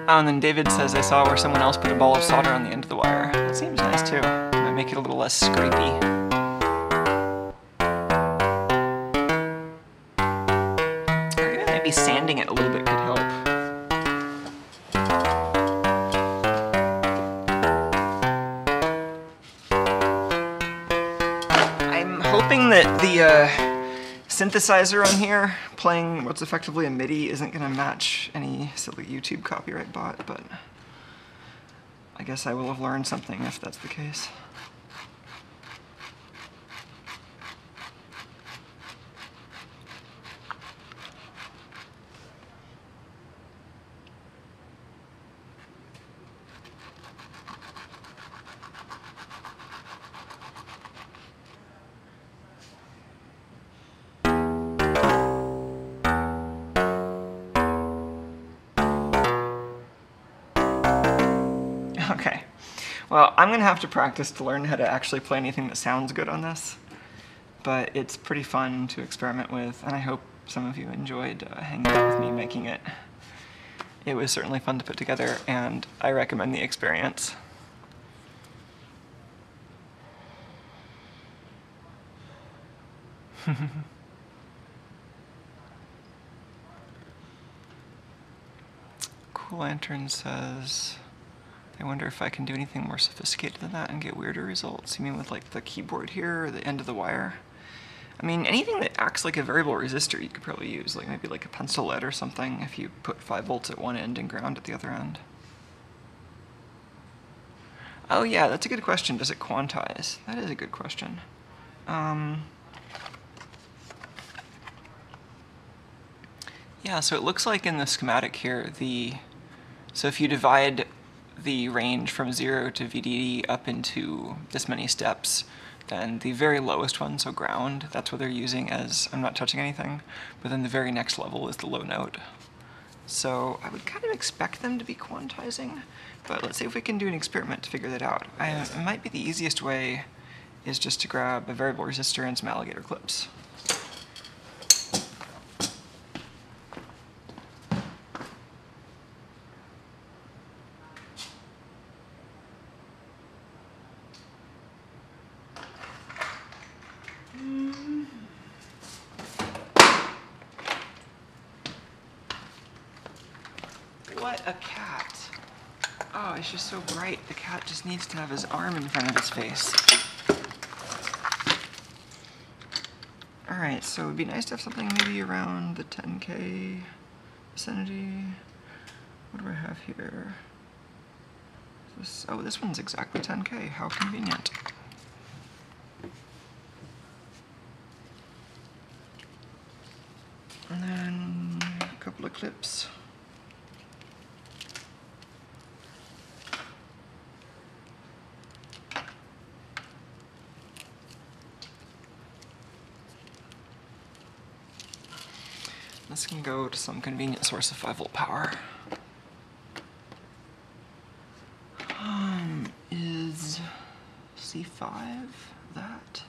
Oh, and then David says, I saw where someone else put a ball of solder on the end of the wire. That seems nice too. Might make it a little less scrapey. Or even maybe sanding it a little bit could help. I'm hoping that the synthesizer on here playing what's effectively a MIDI isn't going to match any silly YouTube copyright bot, but I guess I will have learned something if that's the case. Okay, well, I'm going to have to practice to learn how to actually play anything that sounds good on this, but it's pretty fun to experiment with, and I hope some of you enjoyed hanging out with me making it. It was certainly fun to put together, and I recommend the experience. Cool Lantern says, I wonder if I can do anything more sophisticated than that and get weirder results. You mean with like the keyboard here or the end of the wire? I mean, anything that acts like a variable resistor you could probably use, like maybe like a pencil lead or something if you put 5 volts at one end and ground at the other end. Oh yeah, that's a good question. Does it quantize? That is a good question. Yeah, so it looks like in the schematic here, so if you divide the range from 0 to VDD up into this many steps, then the very lowest one, so ground, that's what they're using as I'm not touching anything, but then the very next level is the low note. So I would kind of expect them to be quantizing, but let's see if we can do an experiment to figure that out. It might be the easiest way is just to grab a variable resistor and some alligator clips. What a cat. Oh, it's just so bright. The cat just needs to have his arm in front of his face. Alright, so it'd be nice to have something maybe around the 10K vicinity. What do I have here? Oh, this one's exactly 10K. How convenient. And then a couple of clips. This can go to some convenient source of 5 volt power. Is C5 that?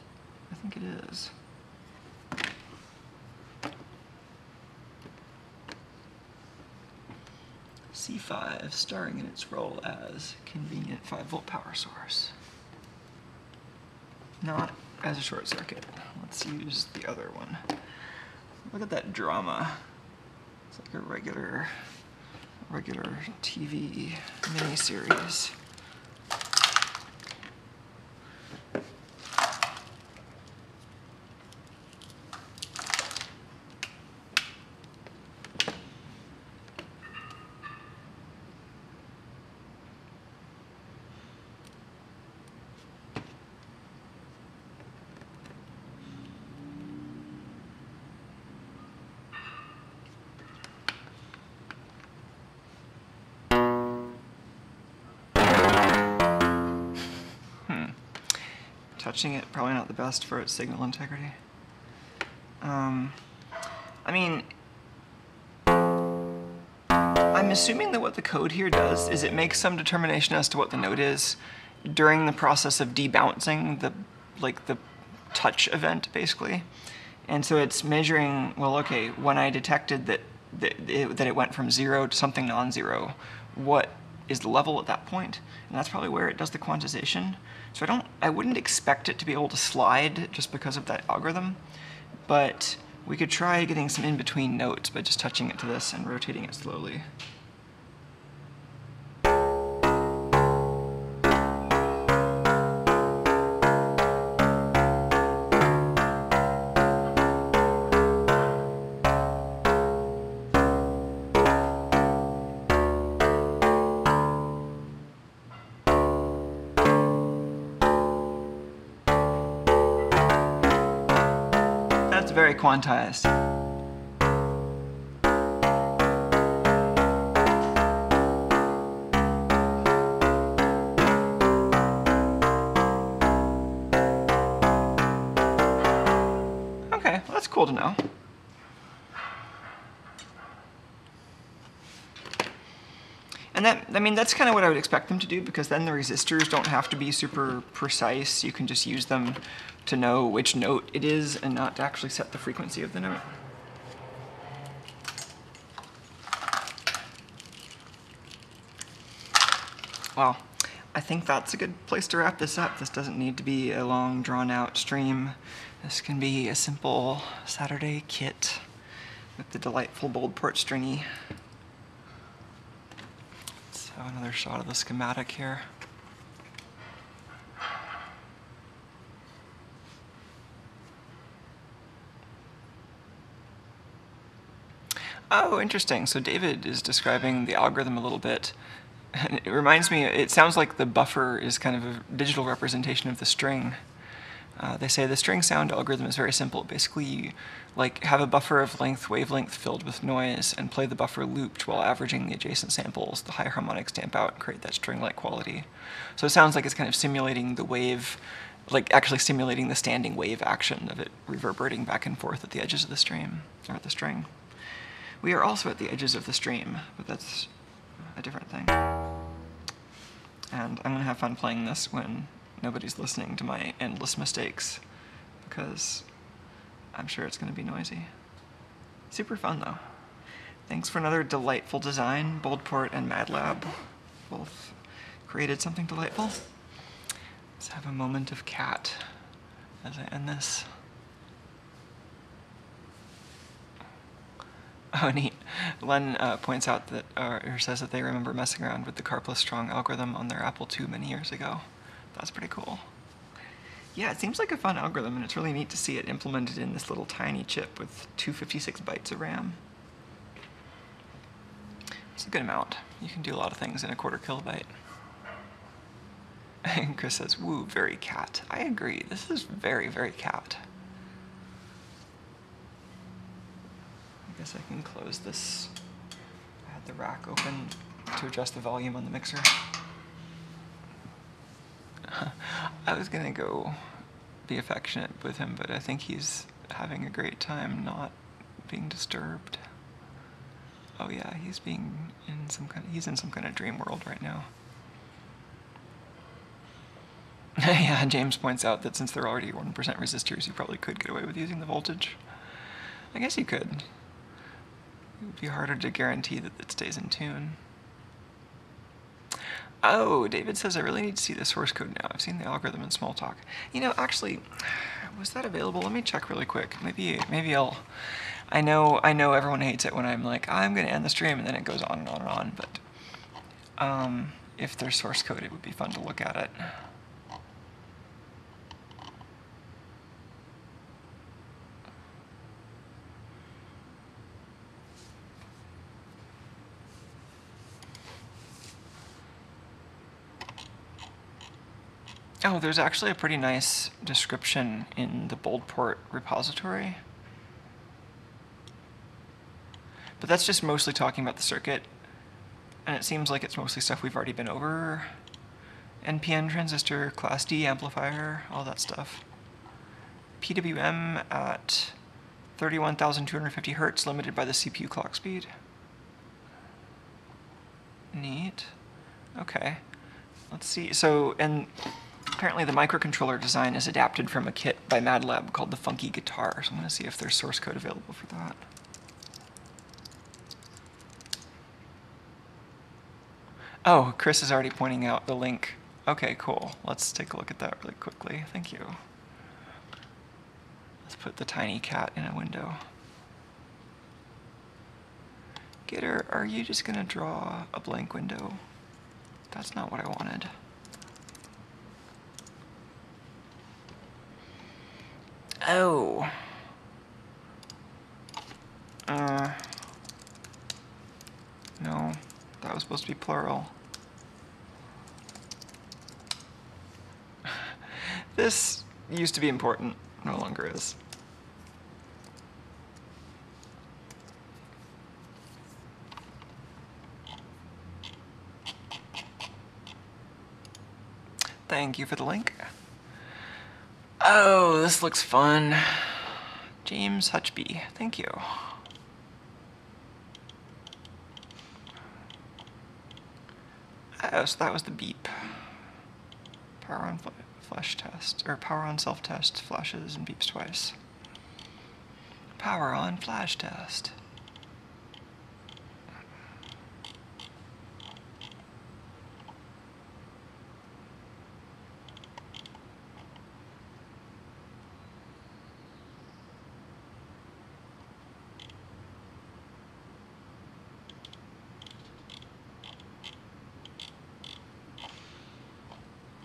I think it is. C5 starring in its role as convenient 5 volt power source. Not as a short circuit. Let's use the other one. Look at that drama. It's like a regular TV miniseries. Touching it, probably not the best for its signal integrity. I mean, I'm assuming that what the code here does is it makes some determination as to what the note is during the process of debouncing the touch event, basically. And so it's measuring, well, okay, when I detected that it went from 0 to something non-zero, what is the level at that point? And that's probably where it does the quantization. So I wouldn't expect it to be able to slide just because of that algorithm, but we could try getting some in-between notes by just touching it to this and rotating it slowly. Very quantized. Okay, well, that's cool to know. And that's kind of what I would expect them to do, because then the resistors don't have to be super precise. You can just use them to know which note it is and not to actually set the frequency of the note. Well, I think that's a good place to wrap this up. This doesn't need to be a long, drawn-out stream. This can be a simple Saturday kit with the delightful Boldport Stringy. Let's have another shot of the schematic here. Oh, interesting. So David is describing the algorithm a little bit. And it reminds me, it sounds like the buffer is kind of a digital representation of the string. They say the string sound algorithm is very simple. Basically, you have a buffer of wavelength filled with noise, and play the buffer looped while averaging the adjacent samples. The high harmonics stamp out and create that string-like quality. So it sounds like it's kind of simulating the wave, actually simulating the standing wave action of it reverberating back and forth at the edges of the stream, or the string. We are also at the edges of the stream, but that's a different thing. And I'm going to have fun playing this when nobody's listening to my endless mistakes, because I'm sure it's going to be noisy. Super fun, though. Thanks for another delightful design. Boldport and MadLab both created something delightful. Let's have a moment of cat as I end this. Oh, neat. Len points out that, or says that they remember messing around with the Karplus-Strong algorithm on their Apple II many years ago. That's pretty cool. Yeah, it seems like a fun algorithm, and it's really neat to see it implemented in this little tiny chip with 256 bytes of RAM. It's a good amount. You can do a lot of things in a quarter kilobyte. And Chris says, woo, very cat. I agree. This is very, very cat. I guess I can close this. I had the rack open to adjust the volume on the mixer. I was gonna go be affectionate with him, but I think he's having a great time not being disturbed. Oh yeah, he's in some kind of dream world right now. Yeah, James points out that since they're already 1% resistors, you probably could get away with using the voltage. I guess you could. It would be harder to guarantee that it stays in tune. Oh, David says I really need to see the source code now. I've seen the algorithm in Smalltalk. You know, actually, was that available? Let me check really quick. Maybe I'll. I know everyone hates it when I'm like, I'm going to end the stream, and then it goes on and on and on. But if there's source code, it would be fun to look at it. Oh, there's actually a pretty nice description in the Boldport repository. But that's just mostly talking about the circuit. And it seems like it's mostly stuff we've already been over. NPN transistor, Class D amplifier, all that stuff. PWM at 31,250 Hertz, limited by the CPU clock speed. Neat. Okay. Let's see. So, and apparently the microcontroller design is adapted from a kit by MadLab called the Funky Guitar. So I'm going to see if there's source code available for that. Oh, Chris is already pointing out the link. Okay, cool. Let's take a look at that really quickly. Thank you. Let's put the tiny cat in a window. Gitter, are you just going to draw a blank window? That's not what I wanted. Oh. No, that was supposed to be plural. This used to be important, no longer is. Thank you for the link. Oh, this looks fun. James Hutchby, thank you. Oh, so that was the beep. Power on flash test, or power on self-test, flashes and beeps twice. Power on flash test.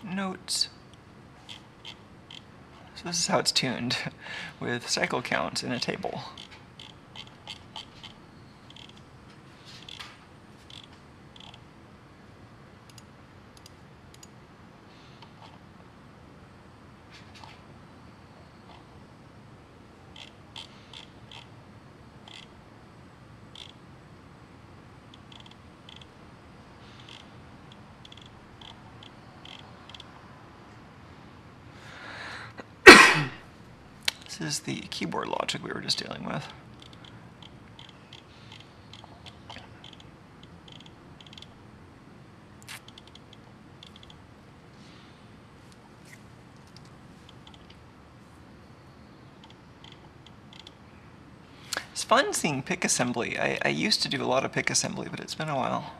Notes. So this is how it's tuned, with cycle count in a table. This is the keyboard logic we were just dealing with. It's fun seeing pick assembly. I used to do a lot of pick assembly, but it's been a while.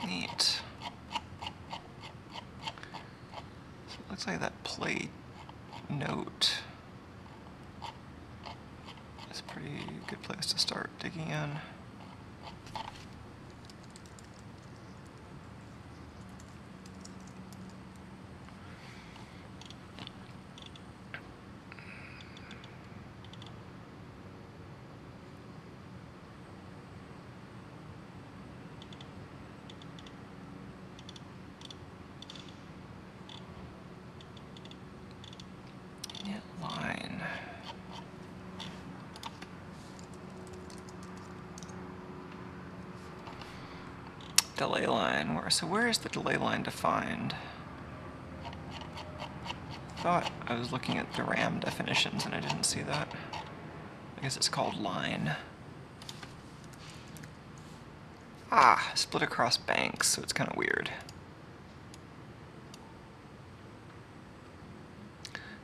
Neat. So it looks like that play note is a pretty good place to start digging in. Line. Delay line. So where is the delay line defined? I thought I was looking at the RAM definitions and I didn't see that. I guess it's called line. Ah, split across banks, so it's kind of weird.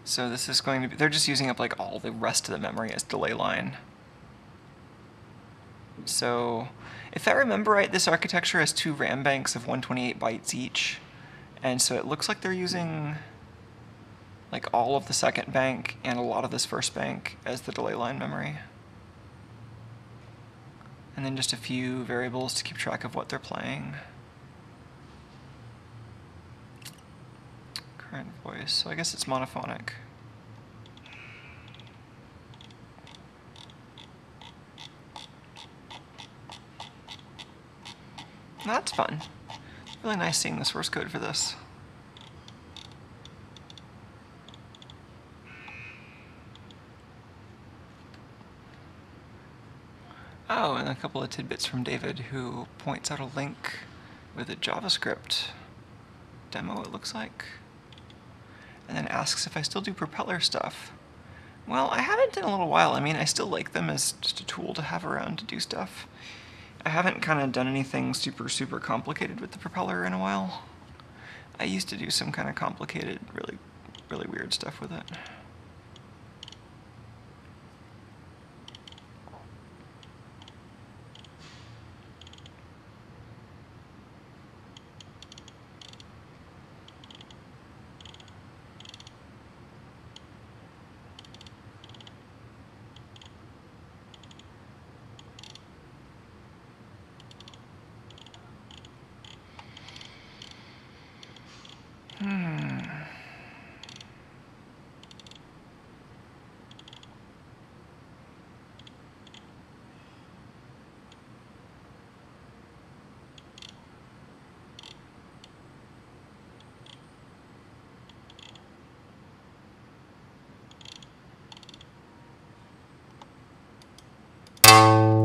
So this is going to be, they're just using up like all the rest of the memory as delay line. So if I remember right, this architecture has 2 RAM banks of 128 bytes each. And so it looks like they're using like all of the second bank and a lot of this first bank as the delay line memory. And then just a few variables to keep track of what they're playing. Current voice, so I guess it's monophonic. That's fun. Really nice seeing the source code for this. Oh, and a couple of tidbits from David, who points out a link with a JavaScript demo, it looks like, and then asks if I still do propeller stuff. Well, I haven't in a little while. I mean, I still like them as just a tool to have around to do stuff. I haven't kind of done anything super complicated with the propeller in a while. I used to do some kind of complicated, really weird stuff with it.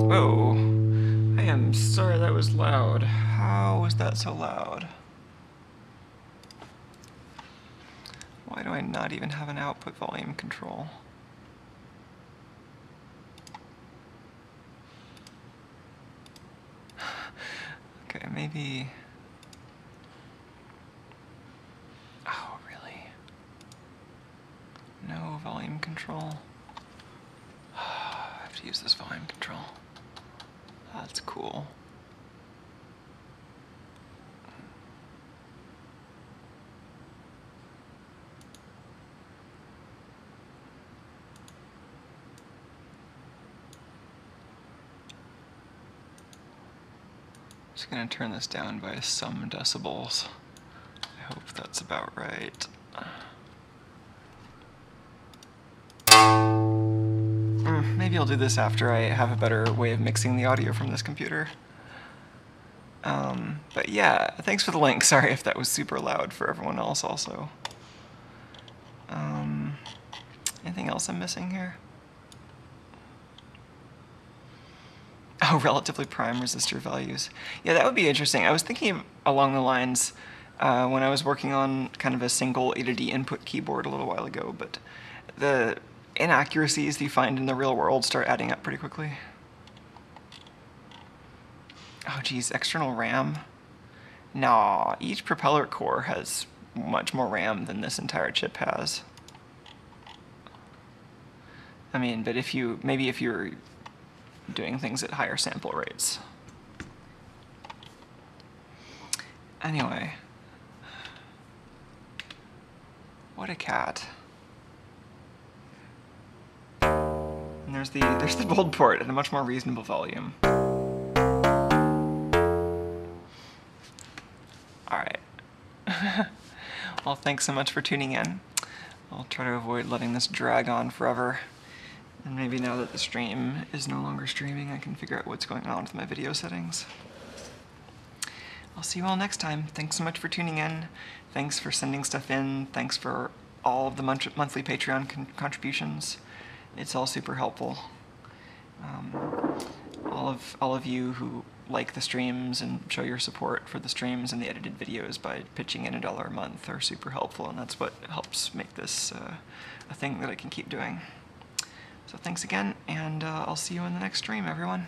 Whoa. I am sorry that was loud. How was that so loud? Why do I not even have an output volume control? Okay, maybe... Oh, really? No volume control? I have to use this volume control. That's cool. Just gonna turn this down by some decibels. I hope that's about right. Maybe I'll do this after I have a better way of mixing the audio from this computer. But yeah, thanks for the link. Sorry if that was super loud for everyone else also. Anything else I'm missing here? Oh, relatively prime resistor values. Yeah, that would be interesting. I was thinking along the lines when I was working on kind of a single A to D input keyboard a little while ago, but the inaccuracies you find in the real world start adding up pretty quickly. Oh geez, external RAM? Nah, each propeller core has much more RAM than this entire chip has. I mean, but maybe if you're doing things at higher sample rates. Anyway. What a cat. And there's the Boldport at a much more reasonable volume. Alright. Well, thanks so much for tuning in. I'll try to avoid letting this drag on forever. And maybe now that the stream is no longer streaming, I can figure out what's going on with my video settings. I'll see you all next time. Thanks so much for tuning in. Thanks for sending stuff in. Thanks for all of the monthly Patreon contributions. It's all super helpful. All of you who like the streams and show your support for the streams and the edited videos by pitching in $1 a month are super helpful, and that's what helps make this a thing that I can keep doing. So thanks again, and I'll see you in the next stream, everyone.